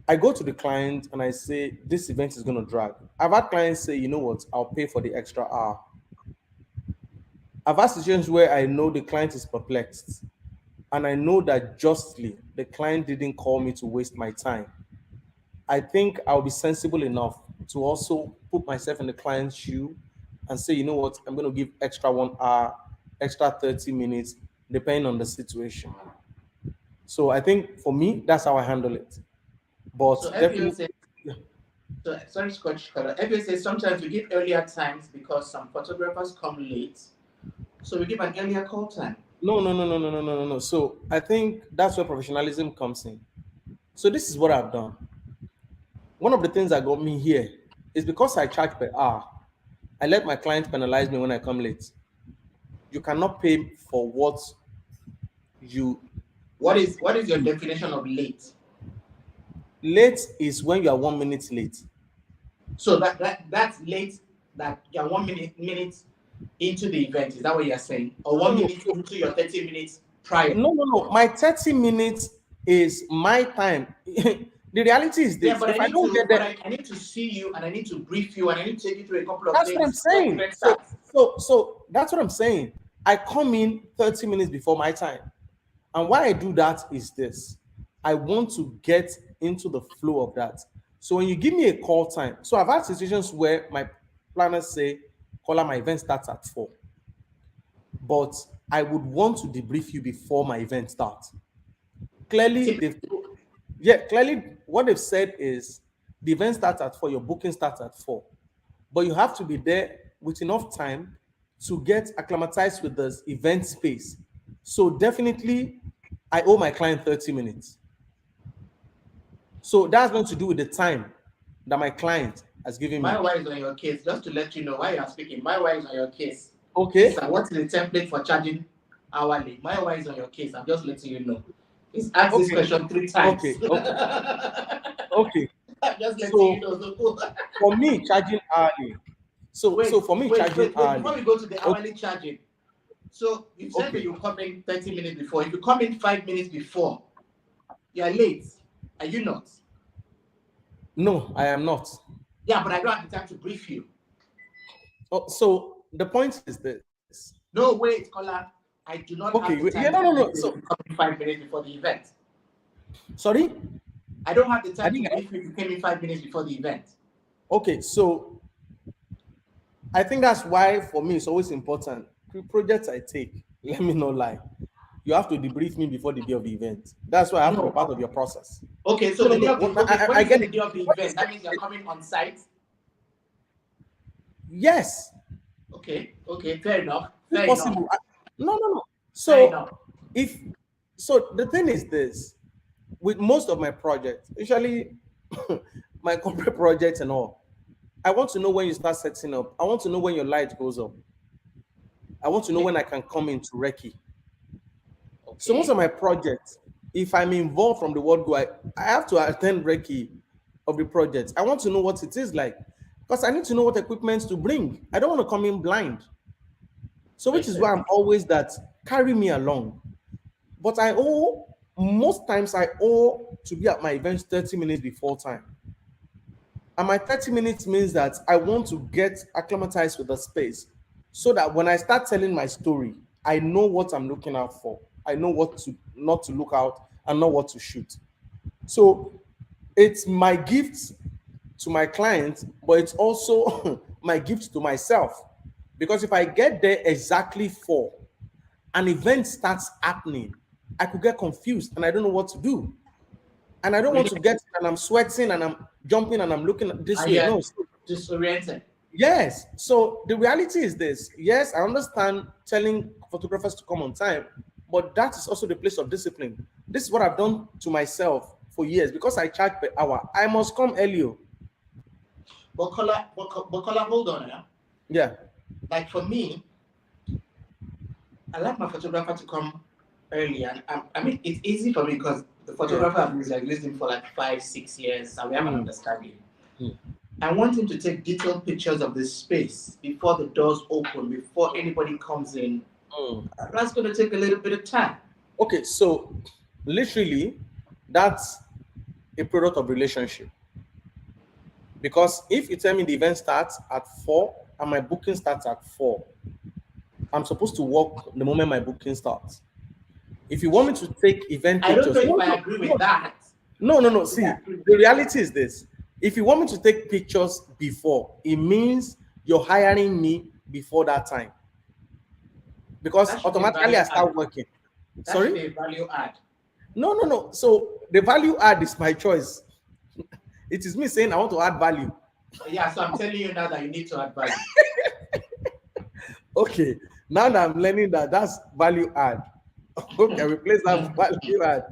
I go to the client and I say, this event is going to drag. I've had clients say, you know what, I'll pay for the extra hour. I've had situations where I know the client is perplexed and I know that justly the client didn't call me to waste my time. I think I'll be sensible enough to also put myself in the client's shoe and say, you know what, I'm going to give extra 1 hour, extra 30 minutes, depending on the situation. So I think for me, that's how I handle it. But So FBO definitely, says, so, sorry, Scotch color. FBO says sometimes we give earlier times because some photographers come late. So we give an earlier call time. no, no, no, no, no, no, no, no, no. So I think that's where professionalism comes in. So this is what I've done. One of the things that got me here is because I charge per hour, I let my client penalize me when I come late. You cannot pay for what you What is your do. definition of late? Late is when you are 1 minute late. So that's late. That you're 1 minute into the event. Is that what you're saying? Or No, one no, minute into your 30 minutes prior? no, no, no. My 30 minutes is my time. The reality is Yeah, this: but I if I need don't to, get there, I need to see you and I need to brief you and I need to take you through a couple of that's what I'm things before the saying. event So, starts. so that's what I'm saying. I come in 30 minutes before my time. And why I do that is this: I want to get into the flow of that. So when you give me a call time, so I've had situations where my planners say, "Caller, my event starts at 4," but I would want to debrief you before my event starts. Clearly, Typically, clearly what they've said is the event starts at 4, your booking starts at 4, but you have to be there with enough time to get acclimatized with this event space. So definitely, I owe my client 30 minutes. So that's going to do with the time that my client has given my me. wife is on your case. Just to let you know why you are speaking, my wife is on your case. Please, Okay. sir, what is the template for charging hourly? My wife is on your case. I'm just letting you know. Please ask this Okay. question 3 times. Okay. Okay. Okay. I'm just letting you So know. So, for me, charging hourly. So wait, for me, wait, charging wait, wait. Before hourly. we go to the Okay. hourly charging, so you said that Okay. you come in 30 minutes before. If you come in 5 minutes before, you're late. Are you not? No, I am not. Yeah, but I don't have the time to brief you. Oh, so the point is this. No, wait, Kola. I do not Okay. have the Yeah. time No. to No. brief No. you if So you come in 5 minutes before the event. sorry. I don't have the I time to think. brief you if you came in 5 minutes before the event. Okay. So I think that's why for me it's always important. Projects I take, let me not lie. You have to debrief me before the day of the event. That's why I have to be No. part of your process. Okay, so No, no, the day no. of the okay, when I you say get the it. day of the What you event, said that means you're is- coming on site. yes, Okay, okay, fair enough, if fair enough, possible. No, no, no. fair So enough. if so, the thing is this: with most of my projects, usually my corporate projects and all, I want to know when you start setting up. I want to know when your light goes up. I want to know Okay, when I can come into Recce. So most of okay. my projects, if I'm involved from the word go, I have to attend Reiki of the project. I want to know what it is like because I need to know what equipment to bring. I don't want to come in blind. So which Makes is why sense. I'm always that carry me along. But I owe most times I owe to be at my events 30 minutes before time. And my 30 minutes means that I want to get acclimatized with the space so that when I start telling my story, I know what I'm looking out for. I know what to not to look out and not what to shoot. So it's my gift to my clients, but it's also my gift to myself. Because if I get there exactly for an event starts happening, I could get confused and I don't know what to do. And I don't want Really, to get and I'm sweating and I'm jumping and I'm looking this and way. yet No, disoriented. yes. So the reality is this. Yes, I understand telling photographers to come on time, but that is also the place of discipline. This is what I've done to myself for years because I charge per hour. I must come earlier. But hold on now. Yeah. Like for me, I like my photographer to come early, and I mean it's easy for me because the Yeah. photographer I've used him for like 5, 6 years, and we have an Mm, understanding. mm, I want him to take detailed pictures of this space before the doors open, before anybody comes in. mm. That's going to take a little bit of time. Okay, so literally, that's a product of relationship. Because if you tell me the event starts at 4 and my booking starts at 4, I'm supposed to work the moment my booking starts. If you want me to take event I don't know pictures, if no, I agree with no, that. no. I don't See, agree with the that. reality is this: if you want me to take pictures before, it means you're hiring me before that time because That should be a automatically I value add. start working. That should Sorry? be a value add. No. So the value add is my choice. It is me saying I want to add value. Yeah, so I'm telling you now that you need to add value. Okay, now that I'm learning that that's value add. Okay, replace that value add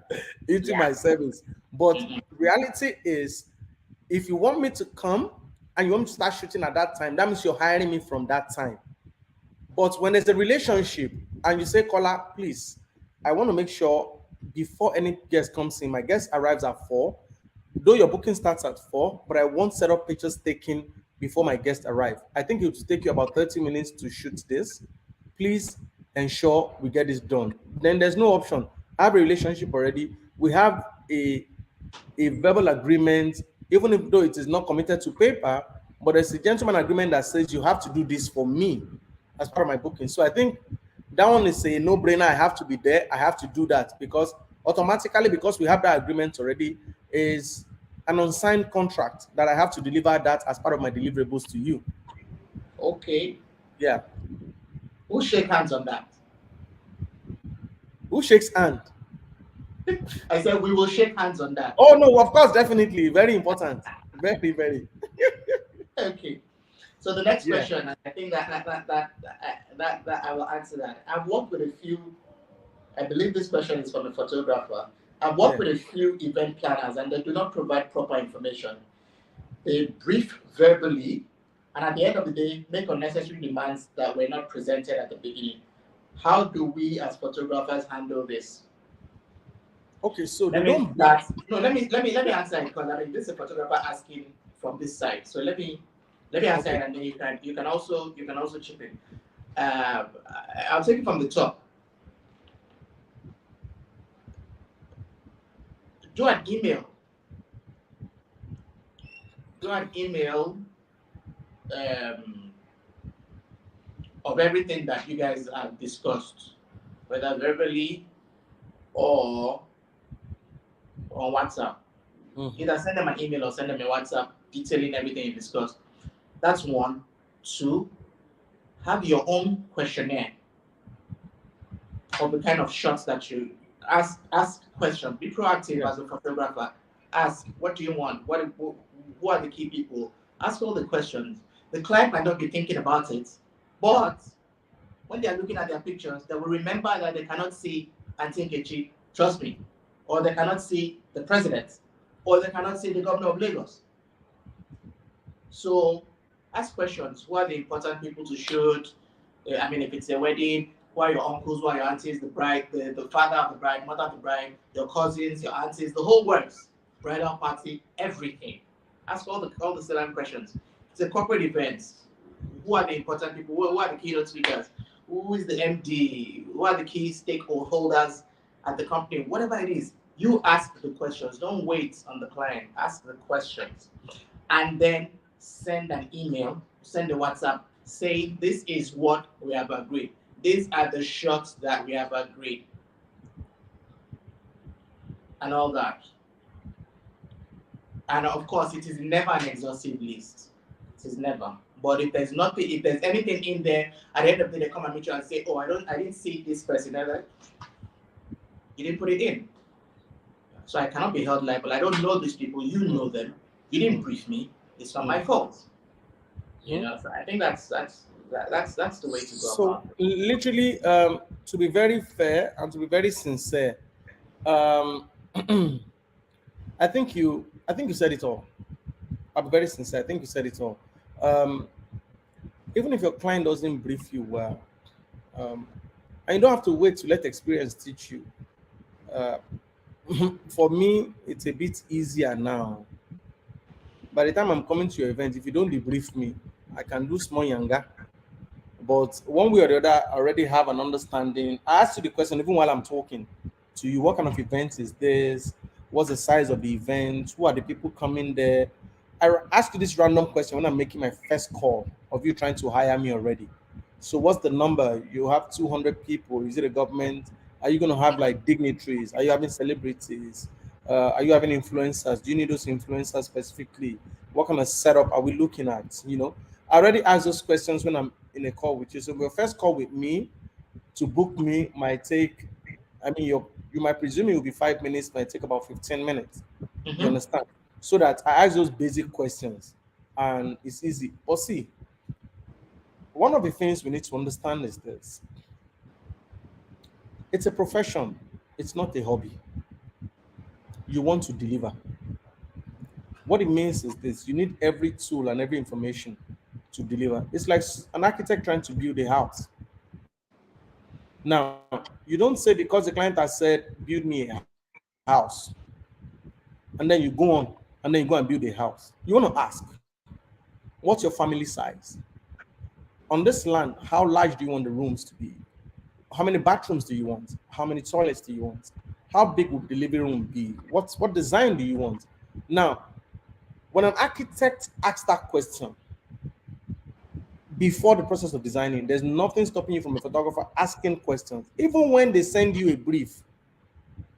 into Yeah. my service. But Mhm. reality is, if you want me to come and you want me to start shooting at that time, that means you're hiring me from that time. But when there's a relationship and you say, Kola, please, I want to make sure before any guest comes in, my guest arrives at 4, though your booking starts at 4, but I want set up pictures taken before my guest arrive. I think it will take you about 30 minutes to shoot this. Please ensure we get this done. Then there's no option. I have a relationship already. We have a a verbal agreement, even if though it is not committed to paper, but there's a gentleman agreement that says you have to do this for me as part of my booking. So I think that one is a no-brainer. I have to be there. I have to do that because automatically, because we have that agreement already, is an unsigned contract that I have to deliver that as part of my deliverables to you. Okay. Yeah. We'll shake hands on that. Who shakes hand? I said we will shake hands on that. Oh no, of course, definitely. Very important. Very, very. Okay. So the next Yeah. question, I think that I will answer that. I've worked with a few. I believe this question is from a photographer. I've worked Yeah. with a few event planners, and they do not provide proper information. They brief verbally, and at the end of the day, make unnecessary demands that were not presented at the beginning. How do we as photographers handle this? Okay, so they Let me don't brief. start. No, let me answer it because I mean this is a photographer asking from this side. So let me answer Okay. it, and then you can also chip in. I'll take it from the top. Do an email. Do an email um, of everything that you guys have discussed, whether verbally or on WhatsApp. Mhm. Either send them an email or send them a WhatsApp detailing everything you discussed. That's one. Two, have your own questionnaire of the kind of shots that you ask questions. Be proactive Yeah. as a photographer. Ask, what do you want? Who are the key people? Ask all the questions. The client might not be thinking about it, but when they are looking at their pictures, they will remember that they cannot see Auntie Nkechi, trust me, or they cannot see the president, or they cannot see the governor of Lagos. So ask questions. Who are the important people to shoot? I mean, if it's a wedding, who are your uncles, who are your aunties, the bride, the father of the bride, mother of the bride, your cousins, your aunties, the whole works, bridal party, everything. Ask all the salient questions. It's a corporate event. Who are the important people? Who are the keynote speakers? Who is the MD? Who are the key stakeholders at the company? Whatever it is, you ask the questions. Don't wait on the client. Ask the questions and then send an email, send a WhatsApp saying this is what we have agreed. These are the shots that we have agreed, and all that. And of course, it is never an exhaustive list. It is never. But if there's anything in there, at the end of the day, they come and meet you and say, "Oh, I didn't see this person." They're like, you didn't put it in, so I cannot be held liable. I don't know these people. You know Mm. them. You didn't Mm. brief me. It's not my Mm. fault. Mm. So I think that's the way to go So about it. literally, to be very fair and to be very sincere, um, I think you said it all. I'll be very sincere. I think you said it all. Um, Even if your client doesn't brief you well, um, and you don't have to wait to let experience teach you. Uh, for me, it's a bit easier now. By the time I'm coming to your event, if you don't debrief me, I can do small younger. But one way or the other, I already have an understanding. I ask you the question even while I'm talking to you: what kind of event is this? What's the size of the event? Who are the people coming there? Ask you this random question when I'm making my first call of you trying to hire me already. So, what's the number? You have 200 people. Is it a government? Are you going to have like dignitaries? Are you having celebrities? Are you having influencers? Do you need those influencers specifically? What kind of setup are we looking at? I already asked those questions when I'm in a call with you. So your first call with me to book me might take, I mean, you might presume it will be 5 minutes, might take about 15 minutes. You Mm-hmm. understand? So that I ask those basic questions and it's easy. But see, one of the things we need to understand is this: it's a profession, it's not a hobby. You want to deliver. What it means is this: you need every tool and every information to deliver. It's like an architect trying to build a house. Now, you don't say because the client has said, build me a house, and then you go on and then you go and build a house. You want to ask, what's your family size? On this land, how large do you want the rooms to be? How many bathrooms do you want? How many toilets do you want? How big would the living room be? What design do you want? Now, when an architect asks that question before the process of designing, there's nothing stopping you from a photographer asking questions. Even when they send you a brief,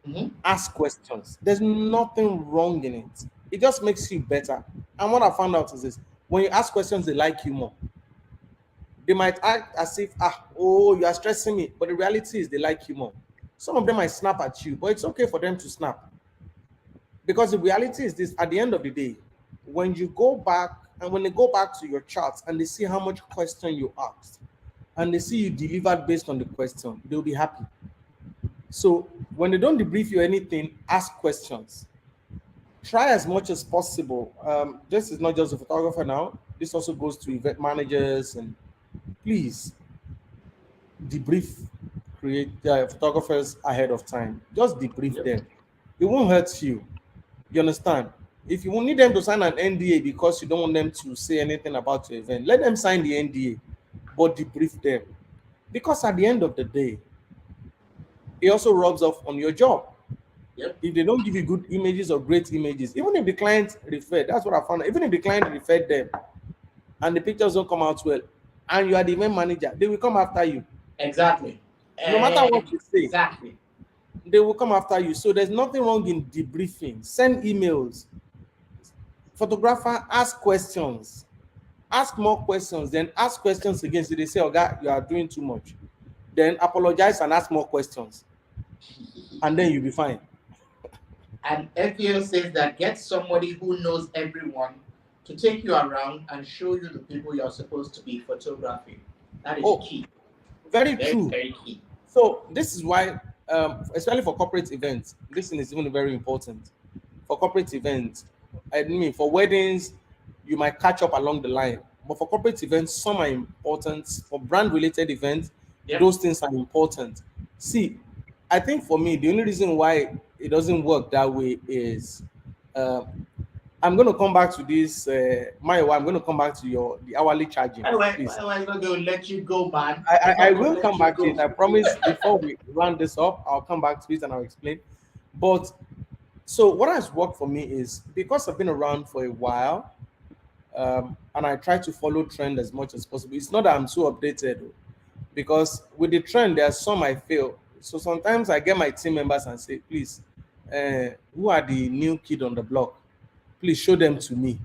Mhm. ask questions. There's nothing wrong in it. It just makes you better. And what I found out is this: when you ask questions, they like you more. They might act as if, oh, you are stressing me. But the reality is they like you more. Some of them might snap at you, but it's okay for them to snap. Because the reality is this: at the end of the day, when you go back and when they go back to your charts and they see how much question you asked and they see you delivered based on the question, they'll be happy. So when they don't debrief you anything, ask questions. Try as much as possible. This is not just a photographer now. This also goes to event managers, and please debrief create photographers ahead of time. Just debrief Yep. them. It won't hurt you. You understand? If you need them to sign an NDA because you don't want them to say anything about your event, let them sign the NDA, but debrief them. Because at the end of the day, it also rubs off on your job. Yep. If they don't give you good images or great images, even if the client referred, that's what I found. Even if the client referred them and the pictures don't come out well, and you are the event manager, they will come after you. Exactly. No matter what you say, Exactly. they will come after you. So there's nothing wrong in debriefing. Send emails. Photographer, ask questions. Ask more questions. Then ask questions again. So they say, "Oh God, you are doing too much." Then apologize and ask more questions, and then you'll be fine. And FAO says that get somebody who knows everyone to take you around and show you the people you're supposed to be photographing. That is Oh, key. very Very, true. very key. So this is why, especially for corporate events, this thing is even very important. For corporate events, I mean, for weddings, you might catch up along the line. But for corporate events, some are important. For brand-related events, Yep. those things are important. See, I think for me, the only reason why it doesn't work that way is, uh, I'm going to come back to this. I'm going to come back to the hourly charging, please. Why not going to let you go, man? I, It's I, I not going will to let come you back to go. it. I promise before we round this up, I'll come back to it and I'll explain. But so what has worked for me is because I've been around for a while, and I try to follow trend as much as possible. It's not that I'm so updated, because with the trend, there are some I fail. So sometimes I get my team members and say, please, who are the new kid on the block? Please show them to me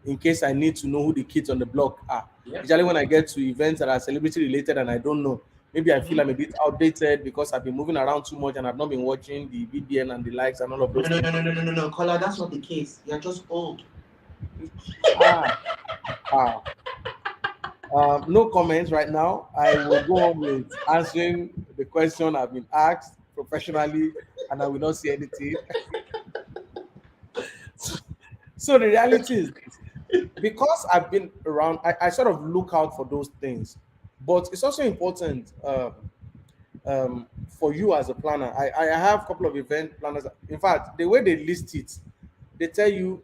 in case I need to know who the kids on the block are. Yep. Usually, when I get to events that are celebrity related and I don't know, maybe I feel Mhm. I'm a bit outdated because I've been moving around too much and I've not been watching the BBN and the likes and all of No, those no, no, things. no, no, no, no, no. Kola, that's not the case. You're just old. Ah, ah. No comments right now. I will go on with answering the question I've been asked professionally, and I will not say anything. So the reality is this: because I've been around, I sort of look out for those things. But it's also important, for you as a planner. I have a couple of event planners. In fact, the way they list it, they tell you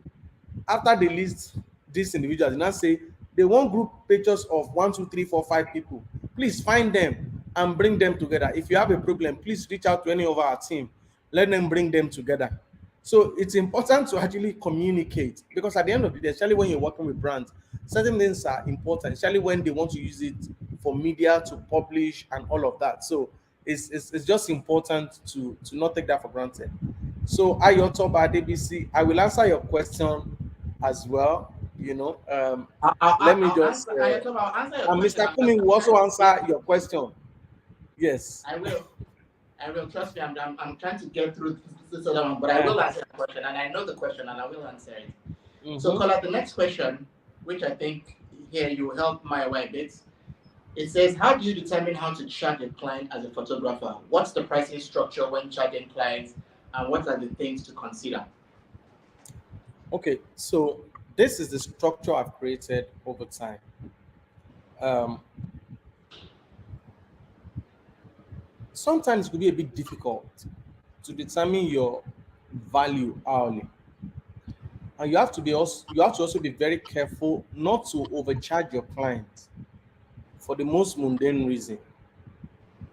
after they list these individuals, they now say they want group pictures of 1, 2, 3, 4, 5 people. Please find them and bring them together. If you have a problem, please reach out to any of our team. Let them bring them together. So it's important to actually communicate, because at the end of the day, especially when you're working with brands, certain things are important, especially when they want to use it for media to publish and all of that. So it's just important to not take that for granted. So Ayotoba DBC, I will answer your question as well. Let me I'll just answer. I'll answer your and question. Mr. Kumi will I'm also trying to get answer through. your question. Yes. I will. I will. Trust me. I'm trying to get through this other one, but I Uh, will answer the question, and I know the question, and I will answer it. So, mhm. Kola, the next question, which I think here you will help my way a bit. It says, how do you determine how to charge a client as a photographer? What's the pricing structure when charging clients, and what are the things to consider? Okay, so this is the structure I've created over time. Um, Sometimes it could be a bit difficult to determine your value hourly, and you have to also be very careful not to overcharge your client for the most mundane reason.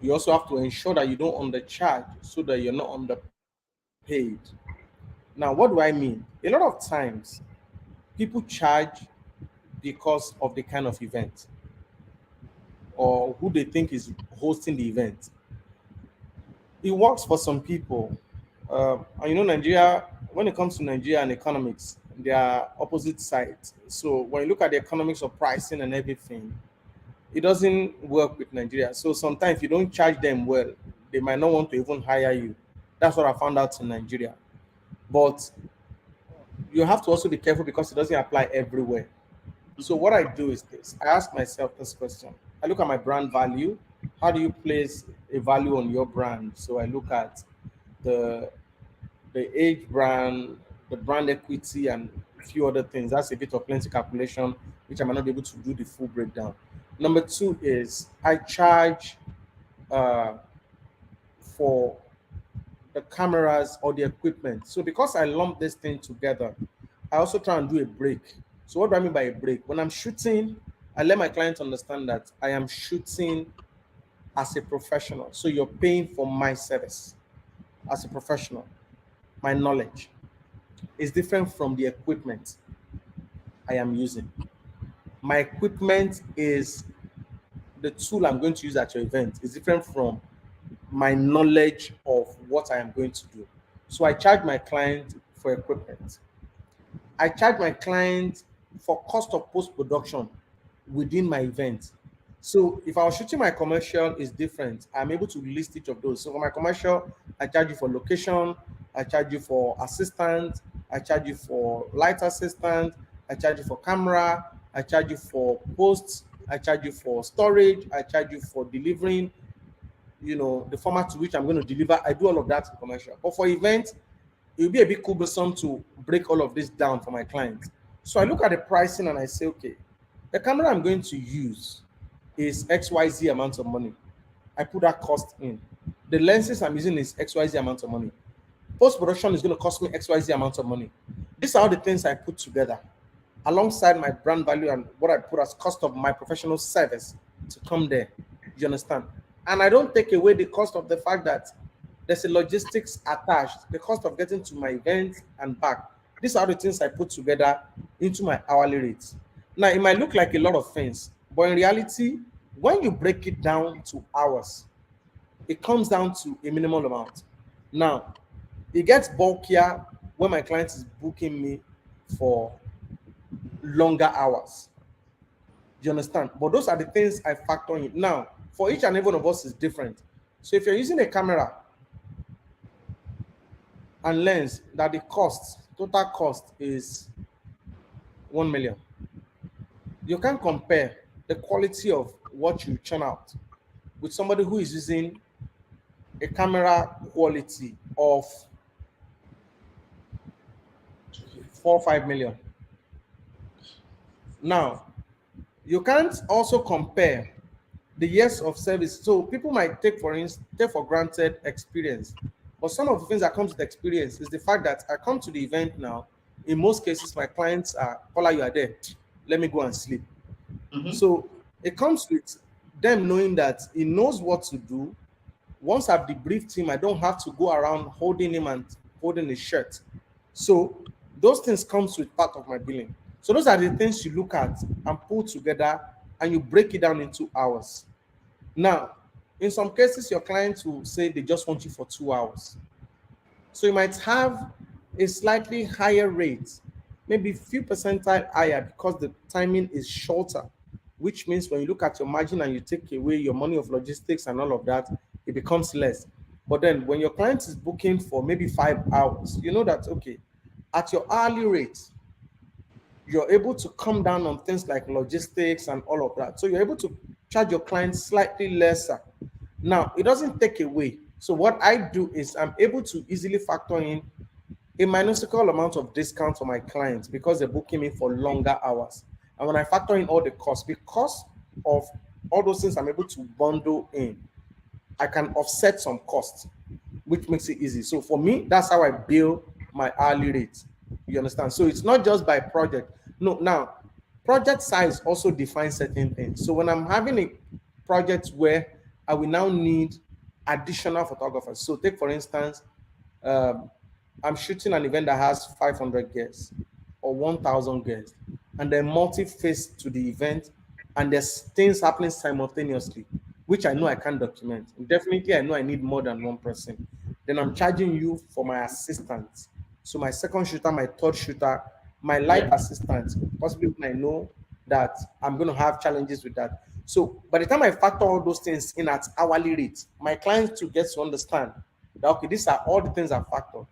You also have to ensure that you don't undercharge so that you're not underpriced. paid. Now, what do I mean? A lot of times, people charge because of the kind of event or who they think is hosting the event. It works for some people. And Nigeria, when it comes to Nigeria and economics, they are opposite sides. So when you look at the economics of pricing and everything, it doesn't work with Nigeria. So sometimes if you don't charge them well, they might not want to even hire you. That's what I found out in Nigeria. But you have to also be careful because it doesn't apply everywhere. So what I do is this: I ask myself this question. I look at my brand value. How do you place a value on your brand? So I look at the the age brand, the brand equity, and a few other things. That's a bit of plenty calculation, which I might not be able to do the full breakdown. Number two is I charge uh, for the cameras or the equipment. So because I lump this thing together, I also try and do a break. So what do I mean by a break? When I'm shooting, I let my clients understand that I am shooting as a professional. So you're paying for my service as a professional. My knowledge is different from the equipment I am using. My equipment is the tool I'm going to use at your event is different from my knowledge of what I am going to do. So I charge my client for equipment. I charge my client for cost of post production within my event. So if I was shooting my commercial, is different. I'm able to list each of those. So for my commercial, I charge you for location, I charge you for assistant, I charge you for light assistant, I charge you for camera, I charge you for posts, I charge you for storage, I charge you for delivering, the format to which I'm going to deliver. I do all of that in commercial. But for events, it will be a bit cumbersome to break all of this down for my clients. So I look at the pricing and I say, okay, the camera I'm going to use is XYZ amount of money. I put that cost in. The lenses I'm using is XYZ amount of money. Post production is going to cost me XYZ amount of money. These are all the things I put together alongside my brand value and what I put as cost of my professional service to come there. You understand? And I don't take away the cost of the fact that there's a logistics attached, the cost of getting to my event and back. These are the things I put together into my hourly rates. Now, it might look like a lot of things, but in reality, when you break it down to hours, it comes down to a minimal amount. Now, it gets bulkier when my client is booking me for longer hours. Do you understand? But those are the things I factor in. Now, for each and every one of us is different. So if you're using a camera and lens that the total cost is 1 million, you can compare the quality of what you churn out with somebody who is using a camera quality of 4 or 5 million. Now, you can't also compare the years of service. So people might take for granted experience, but some of the things that comes with experience is the fact that I come to the event now. In most cases, my clients are, Kola, you are there. Let me go and sleep. Mm-hmm. So it comes with them knowing that he knows what to do. Once I've debriefed him, I don't have to go around holding him and holding his shirt. So those things comes with part of my billing. So those are the things you look at and pull together and you break it down into hours. Now, in some cases, your clients will say they just want you for 2 hours. So you might have a slightly higher rate, maybe few percentile higher because the timing is shorter, which means when you look at your margin and you take away your money of logistics and all of that, it becomes less. But then when your client is booking for maybe 5 hours, you know that, okay, at your hourly rate, you're able to come down on things like logistics and all of that. So you're able to charge your clients slightly lesser. Now, it doesn't take away. So what I do is I'm able to easily factor in a minuscule amount of discount for my clients because they're booking me for longer hours. And when I factor in all the costs, because of all those things I'm able to bundle in, I can offset some costs, which makes it easy. So for me, that's how I bill my hourly rate. You understand? So it's not just by project. No, now project size also defines certain things. So when I'm having a project where I will now need additional photographers. So take for instance, I'm shooting an event that has 500 guests or 1,000 guests, and they're multi-faced to the event, and there's things happening simultaneously, which I know I can't document. Definitely, I know I need more than one person. Then I'm charging you for my assistant. So my second shooter, my third shooter, my light Yeah. assistant, possibly when I know that I'm going to have challenges with that. So by the time I factor all those things in at hourly rate, my clients to get to understand that okay, these are all the things I factor,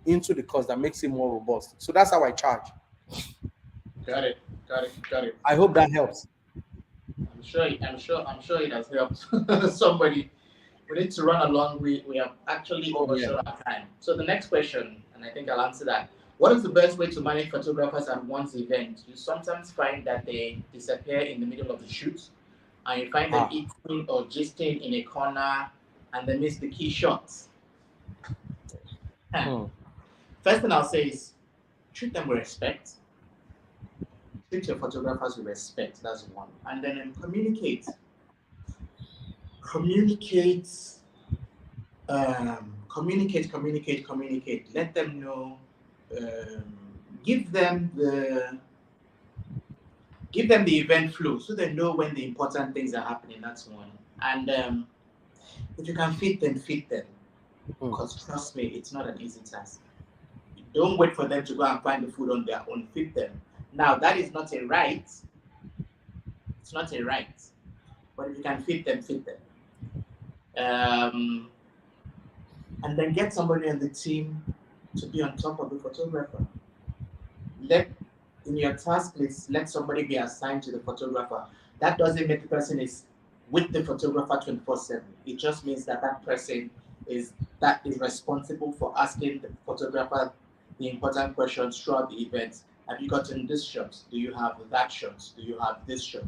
into the cost that makes it more robust. So that's how I charge. Got it. Got it. Got it. I hope that helps. I'm sure. I'm sure it has helped somebody. We need to run along. We have actually Oh yeah. overshot our time. So the next question, and I think I'll answer that. What is the best way to manage photographers at one's event? You sometimes find that they disappear in the middle of the shoot, and you find them Ah. eating or gisting in a corner, and they miss the key shots. Huh. Hmm. First thing I'll say is treat them with respect. Treat your photographers with respect. That's one. And then communicate, communicate. Let them know. Um, give them the event flow so they know when the important things are happening. That's one. And if you can fit them, fit them. Hmm. Because trust me, it's not an easy task. Don't wait for them to go and find the food on their own. Fit them. Now that is not a right. It's not a right. But if you can fit them, fit them. Um, and then get somebody on the team to be on top of the photographer. Let in your task list, let somebody be assigned to the photographer. That doesn't mean the person is with the photographer 24/7. It just means that person is that is responsible for asking the photographer the important questions throughout the event. Have you gotten this shot? Do you have that shot? Do you have this shot?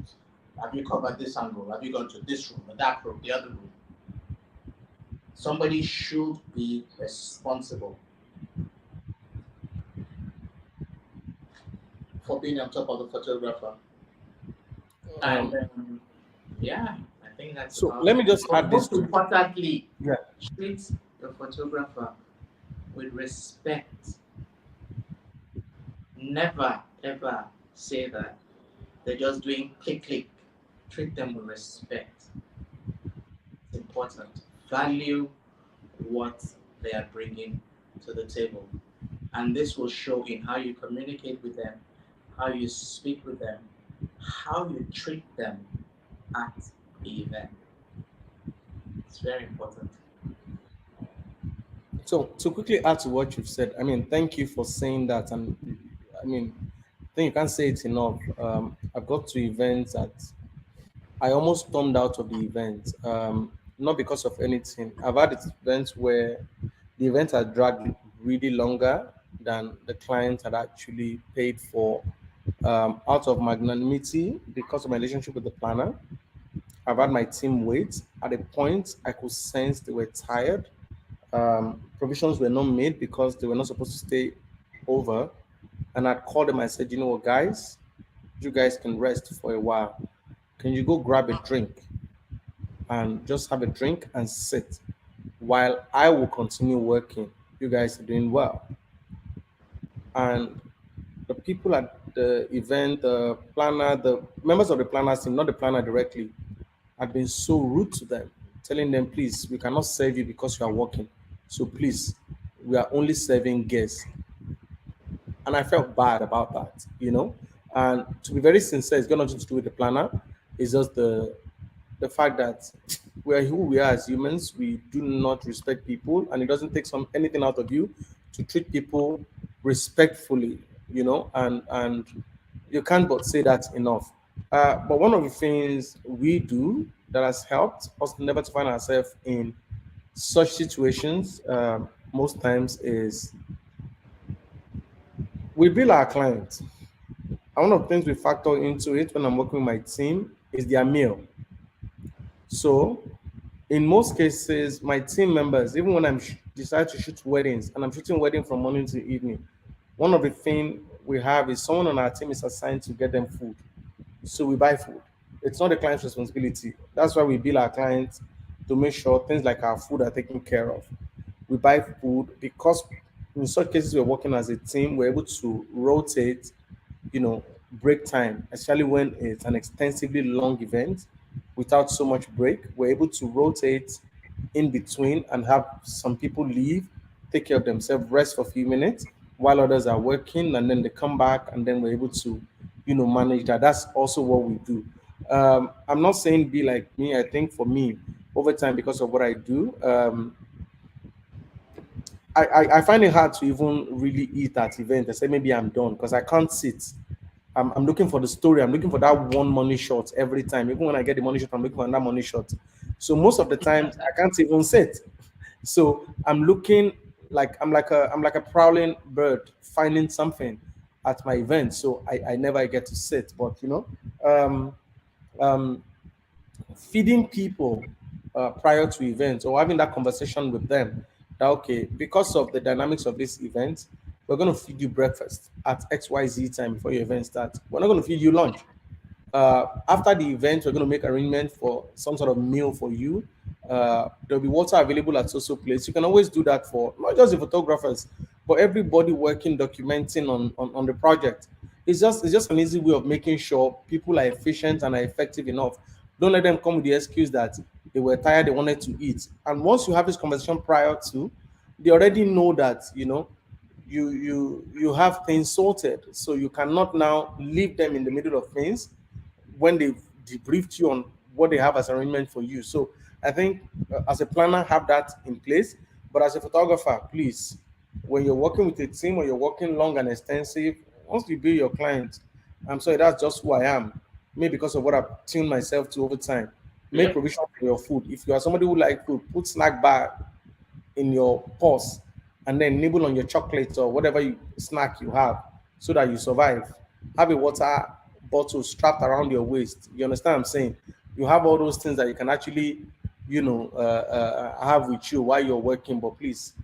Have you covered this angle? Have you gone to this room, or that room, the other room? Somebody should be responsible for being on top of the photographer. And Um, yeah, I think that's so about let it. me just But add this most too. importantly, Yeah. treat your photographer with respect. Never ever say that they're just doing click click. Treat them with respect. It's important. Value what they are bringing to the table. And this will show in how you communicate with them, how you speak with them, how you treat them at the event. It's very important. So to quickly add to what you've said, I mean, thank you for saying that. And I mean, I think you can't say it enough. I've got to events that I almost stormed out of the event, not because of anything. I've had events where the event had dragged really longer than the client had actually paid for, out of magnanimity because of my relationship with the planner. I've had my team wait. At a point, I could sense they were tired. Provisions were not made because they were not supposed to stay over. And I'd called them. I said, you know what, guys, you guys can rest for a while. Can you go grab a drink and just have a drink and sit while I will continue working? You guys are doing well. And the people at the event, the planner, the members of the planners team, not the planner directly, had been so rude to them, telling them, please, we cannot serve you because you are working. So please, we are only serving guests. And I felt bad about that. And to be very sincere, it's got nothing to do with the planner. It's just the fact that we're who we are as humans. We do not respect people, and it doesn't take anything out of you to treat people respectfully. And you can't but say that enough. But one of the things we do that has helped us never to find ourselves in such situations, most times, is we bill our clients. And one of the things we factor into it when I'm working with my team is their meal. So, in most cases, my team members, even when decide to shoot weddings, and I'm shooting wedding from morning to evening, one of the things we have is someone on our team is assigned to get them food. So we buy food. It's not the client's responsibility. That's why we bill our clients to make sure things like our food are taken care of. We buy food because In such cases, we're working as a team. We're able to rotate, break time, especially when it's an extensively long event without so much break. We're able to rotate in between and have some people leave, take care of themselves, rest for a few minutes while others are working, and then they come back, and then we're able to, manage that. That's also what we do. I'm not saying be like me. I think for me, over time, because of what I do, I find it hard to even really eat at event. I say maybe I'm done because I can't sit. I'm looking for the story. I'm looking for that one money shot every time. Even when I get the money shot, I'm looking for that money shot. So most of the times I can't even sit. So I'm looking like I'm like a prowling bird finding something at my event. So I never get to sit. But um, um, feeding people prior to events or having that conversation with them that okay, because of the dynamics of this event, we're going to feed you breakfast at XYZ time before your event starts. We're not going to feed you lunch. After the event, we're going to make arrangements for some sort of meal for you. There'll be water available at social place. You can always do that for not just the photographers, but everybody working, documenting on the project. It's just an easy way of making sure people are efficient and are effective enough. Don't let them come with the excuse that they were tired, they wanted to eat. And once you have this conversation prior to, they already know that you have things sorted, so you cannot now leave them in the middle of things when they've debriefed you on what they have as arrangement for you. So I think as a planner, have that in place. But as a photographer, please, when you're working with a team or you're working long and extensive, once you build your client, I'm sorry, that's just who I am. Maybe because of what I've tuned myself to over time. Make Yeah. provision for your food. If you are somebody who like food, put snack bar in your purse and then nibble on your chocolate or whatever snack you have so that you survive. Have a water bottle strapped around your waist. You understand what I'm saying? You have all those things that you can actually, have with you while you're working. But please,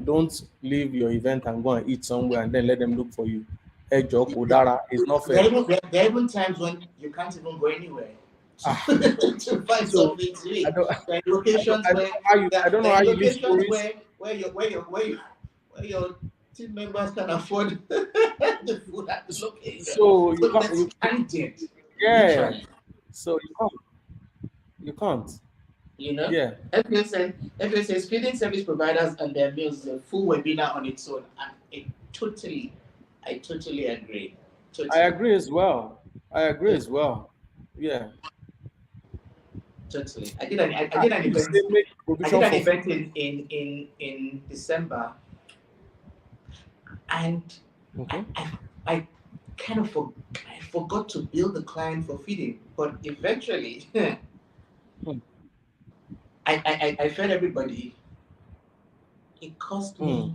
don't leave your event and go and eat somewhere and then let them look for you. Hey, Joe, Kodara, it's not fair. There are even times when you can't even go anywhere to, Ah, to find so something to I eat. don't, There are locations where I don't know there how are you live locations stories. where your team members can afford the food at the location. So you So can't, that's standard, yeah. literally. So you can't. You know, Yeah, FPO says feeding service providers and their meals is a full webinar on its own, and I totally agree. I Totally, agree as well. I agree totally, as well. Yeah, totally. I did an you say event. make I did provision an for food. event in December, and I, Okay. I, I kind of I forgot to bill the client for feeding, but eventually Hmm. I fed everybody. It cost Hmm. me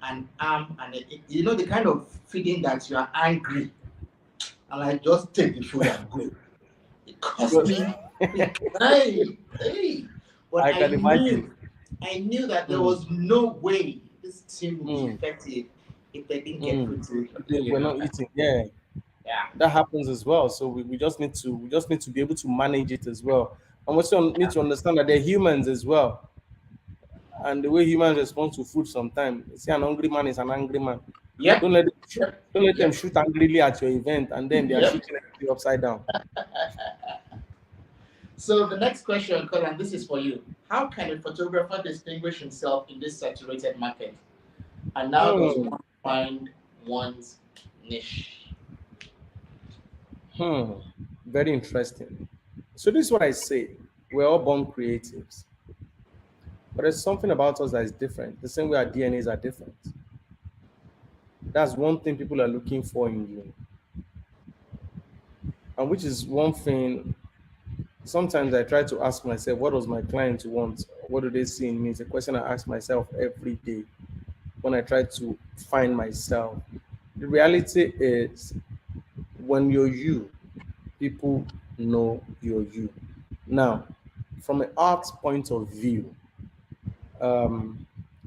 an arm and you know the kind of feeding that you are angry and I just take the food and go. It cost Well, me, hey, but I can imagine. I knew that there Hmm. was no way this team would be Hmm. effective if they didn't get Hmm. food to eat. They You were know, not eating. Yeah, yeah, that happens as well. So we just need to be able to manage it as well. And we also need to understand that they're humans as well. And the way humans respond to food sometimes. See, an hungry man is an angry man. yep, Don't let them shoot, yep, don't let them yep, shoot angrily at your event and then they are yep. shooting everything upside down. So the next question, Colin, this is for you. How can a photographer distinguish himself in this saturated market? And now does Hmm. one find one's niche? Hmm. Very interesting. So this is what I say. We're all born creatives. But there's something about us that is different. The same way our DNAs are different. That's one thing people are looking for in you. And which is one thing sometimes I try to ask myself, what does my client want? What do they see in me? It's a question I ask myself every day when I try to find myself. The reality is when you're you, people know you're you. Now, from an art point of view,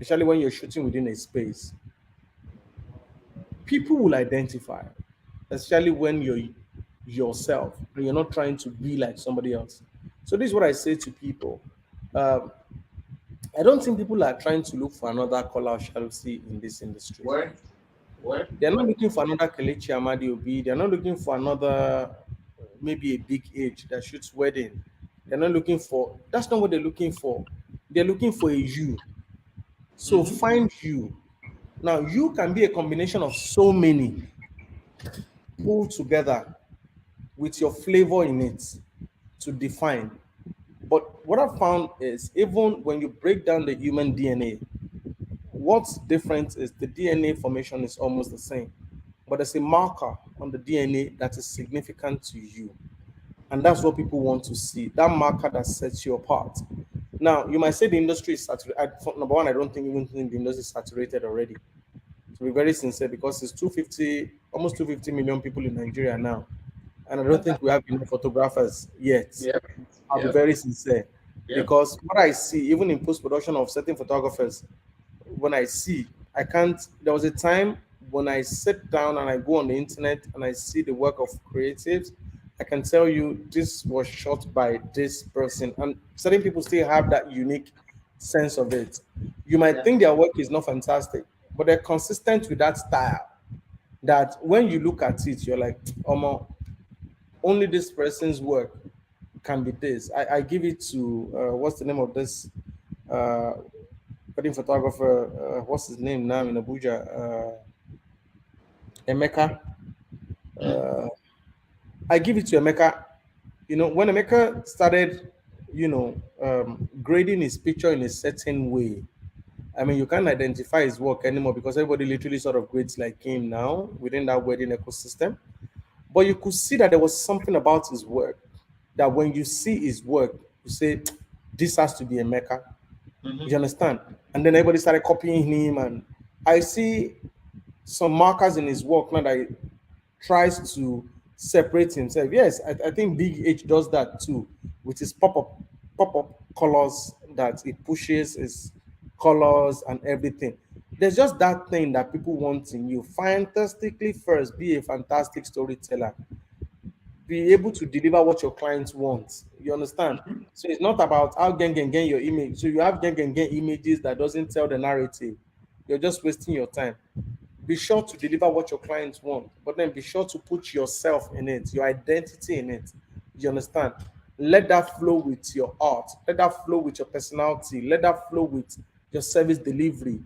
especially when you're shooting within a space, people will identify, especially when you're yourself and you're not trying to be like somebody else. So this is what I say to people. Um, I don't think people are trying to look for another Kola Oshalusi in this industry. Where? Where? They're not looking for another Kelechi Amadi Obi. They're not looking for another, maybe a big age that shoots wedding. They're not looking for, that's not what they're looking for. They're looking for a you. So Mm-hmm. find you. Now, you can be a combination of so many pulled together with your flavor in it to define. But what I found is even when you break down the human DNA, what's different is the DNA formation is almost the same, but there's a marker on the DNA that is significant to you. And that's what people want to see, that marker that sets you apart. Now, you might say the industry is saturated. Number one, I don't think even think the industry is saturated already. To be very sincere, because it's 250, almost 250 million people in Nigeria now. And I don't think we have enough photographers yet. Yep. I'll be Yep. very sincere. Yep. Because what I see, even in post production of certain photographers, when I see, I can't. There was a time when I sit down and I go on the internet and I see the work of creatives, I can tell you this was shot by this person. And certain people still have that unique sense of it. You might Yeah. think their work is not fantastic, but they're consistent with that style. That when you look at it, you're like, only this person's work can be this. I give it to what's the name of this uh, wedding photographer? What's his name now in Abuja? Emeka. Mm. Uh, I give it to Emeka. You know, when Emeka started, grading his picture in a certain way, I mean, you can't identify his work anymore because everybody literally sort of grades like him now within that wedding ecosystem. But you could see that there was something about his work that when you see his work, you say, this has to be Emeka. Mm-hmm. You understand? And then everybody started copying him. And I see some markers in his work now that he tries to separate himself. Yes, I think Big H does that too with his pop-up colors that he pushes, his colors and everything. There's just that thing that people want in you. Fantastically first, be a fantastic storyteller, be able to deliver what your clients want. You understand? Mm-hmm. So it's not about how gang your image. So you have gang images that doesn't tell the narrative. You're just wasting your time. Be sure to deliver what your clients want, but then be sure to put yourself in it, your identity in it. You understand? Let that flow with your art. Let that flow with your personality. Let that flow with your service delivery.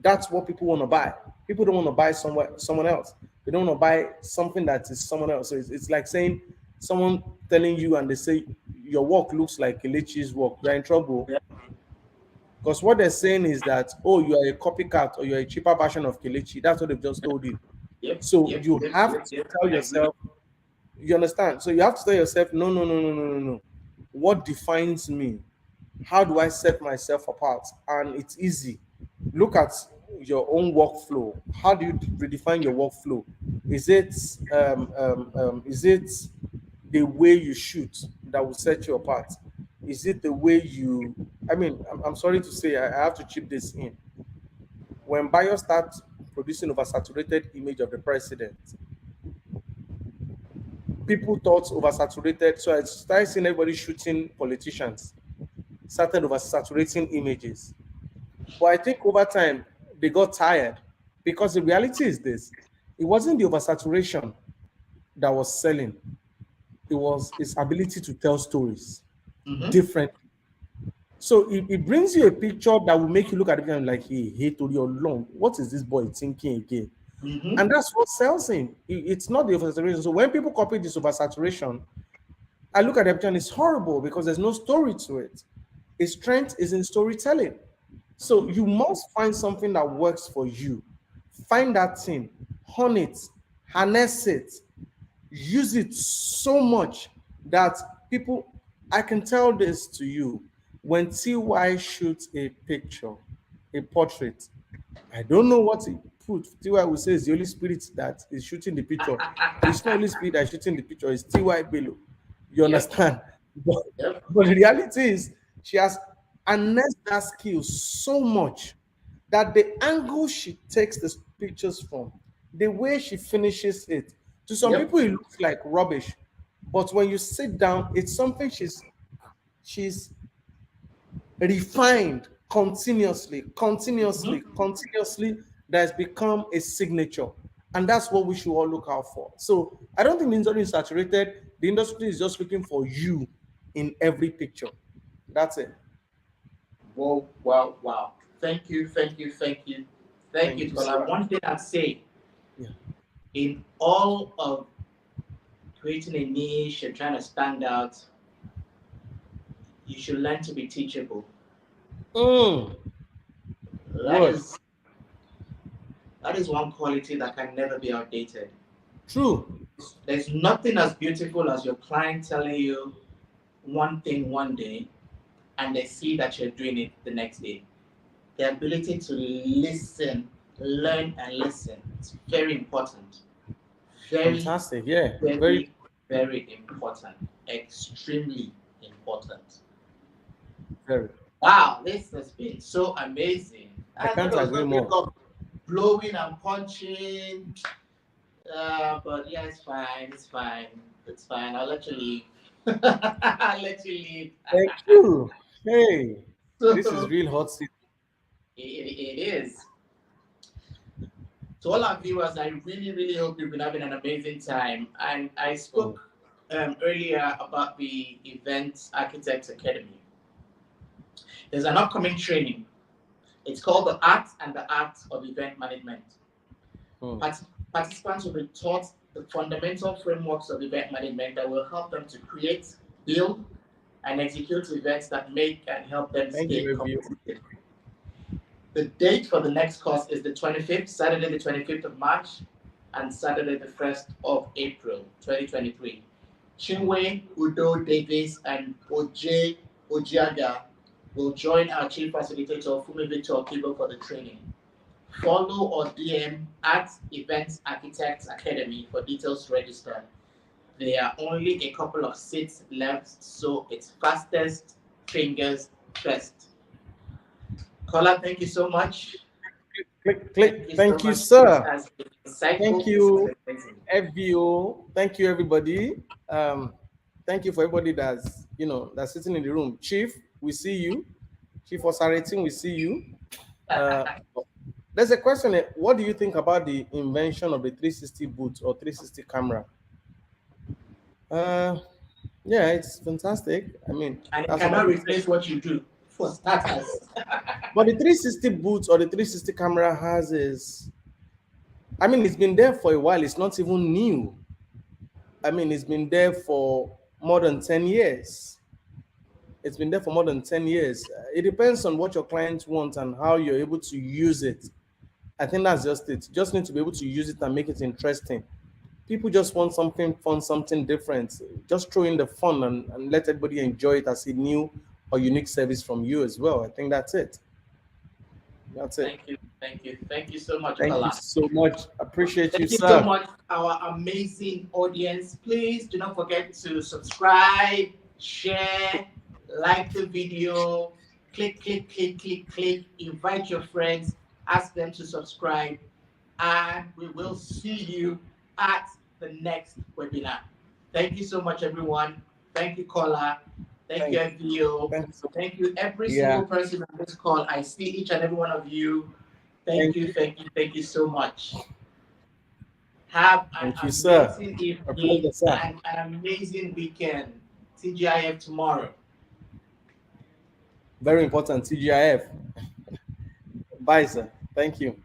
That's what people want to buy. People don't want to buy someone else. They don't want to buy something that is someone else. So it's like saying someone telling you and they say your work looks like Kelechi's work. You're in trouble Yep. because what they're saying is that, oh, you are a copycat or you're a cheaper version of Kelechi. That's what they've just told you. Yep. So Yep. you Yep. have Yep. to Yep. tell I agree. yourself, you understand? So you have to tell yourself, no, no, no, no, no, no, no. What defines me? How do I set myself apart? And it's easy. Look at your own workflow. How do you redefine your workflow? Is it the way you shoot that will set you apart? Is it the way you? I mean, I'm sorry to say, I have to chip this in. When Bayo starts producing oversaturated image of the president, people thought oversaturated. So I started seeing everybody shooting politicians, started oversaturating images. But I think over time they got tired because the reality is this: it wasn't the oversaturation that was selling; it was his ability to tell stories Mm-hmm. differently. So it brings you a picture that will make you look at it and like, hey, to your long, what is this boy thinking again? Mm-hmm. And that's what sells him. It's not the oversaturation. So when people copy this oversaturation, I look at the picture and it's horrible because there's no story to it. Its strength is in storytelling. So you must find something that works for you. Find that thing, hone it, harness it, use it so much that people, I can tell this to you. When TY shoots a picture, a portrait, I don't know what he put. TY will say it's the Holy Spirit that is shooting the picture. It's not Holy Spirit that is shooting the picture, it's TY below. You Yep. understand? But, Yep. but the reality is, she has harnessed that skill so much that the angle she takes the pictures from, the way she finishes it, to some Yep. people it looks like rubbish. But when you sit down, it's something she's refined continuously, that has become a signature. And that's what we should all look out for. So I don't think the industry is saturated. The industry is just looking for you in every picture. That's it. Whoa, wow, wow. Thank you, thank you, thank you. Thank Thank you, you, Kola. sir. One thing I'd say Yeah. in all of creating a niche and trying to stand out, you should learn to be teachable. Mm, That word. is that is one quality that can never be outdated. True. There's nothing as beautiful as your client telling you one thing one day and they see that you're doing it the next day. The ability to listen, learn and listen is very important. Very, Fantastic. Yeah. Very, very, very important. Extremely important. very. Wow, this has been so amazing. I I thought can't it was agree going to be more. about blowing and punching, but yeah, it's fine. It's fine. It's fine. I'll let you leave. I'll let you leave. Thank you. Hey, this is So real hot seat. it is. To all our viewers, I really, really hope you've been having an amazing time. And I Mm. spoke earlier about the Event Architects Academy. There's an upcoming training. It's called the Art of Event Management. Mm. Part- Participants will be taught the fundamental frameworks of event management that will help them to create, build, and execute events that make and help them Thank you, stay review. competitive. The date for the next course is the 25th, Saturday the 25th of March, and Saturday the 1st of April 2023. Chinwe Udo Davis and Oje Ojiaga will join our chief facilitator Fumi Victor Kibo for the training. Follow or DM at Events Architects Academy for details to register. There are only a couple of seats left, so it's fastest fingers first. Kola, thank you so much. Click, Thank click. you so Thank you, much. This sir. has been Thank insightful. This has you, been amazing. FBO. Thank you, everybody. Thank you for everybody that's sitting in the room. Chief, we see you. Chief Osarating, we see you. Uh, there's a question. What do you think about the invention of the 360 boot or 360 camera? Uh, yeah, it's fantastic. I mean, And it that's what I cannot can say. replace what you do, for starters. But the 360 boot or the 360 camera I mean, it's been there for a while. It's not even new. I mean, it's been there for more than 10 years. It's been there for more than 10 years. It depends on what your clients want and how you're able to use it. I think that's just it. You just need to be able to use it and make it interesting. People just want something fun, something different. Just throw in the fun and let everybody enjoy it as a new or unique service from you as well. I think that's it. That's it. Thank you, thank you, thank you so much, Thank you Kola. so much. Appreciate you, Thank you so sir. much, our amazing audience. Please do not forget to subscribe, share, like the video, click, click, click, click, click, invite your friends, ask them to subscribe, and we will see you at the next webinar. Thank you so much, everyone. Thank you, Kola. Thank you, Thank, FVO. thank you so much. Thank you, every Yeah. single person on this call. I see each and every one of you. Thank Thank you, you. thank you, thank you so much. Have an Thank you, sir. amazing A pleasure, evening sir. and an amazing weekend. TGIF tomorrow. Very important. TGIF. Bye, sir. Thank you.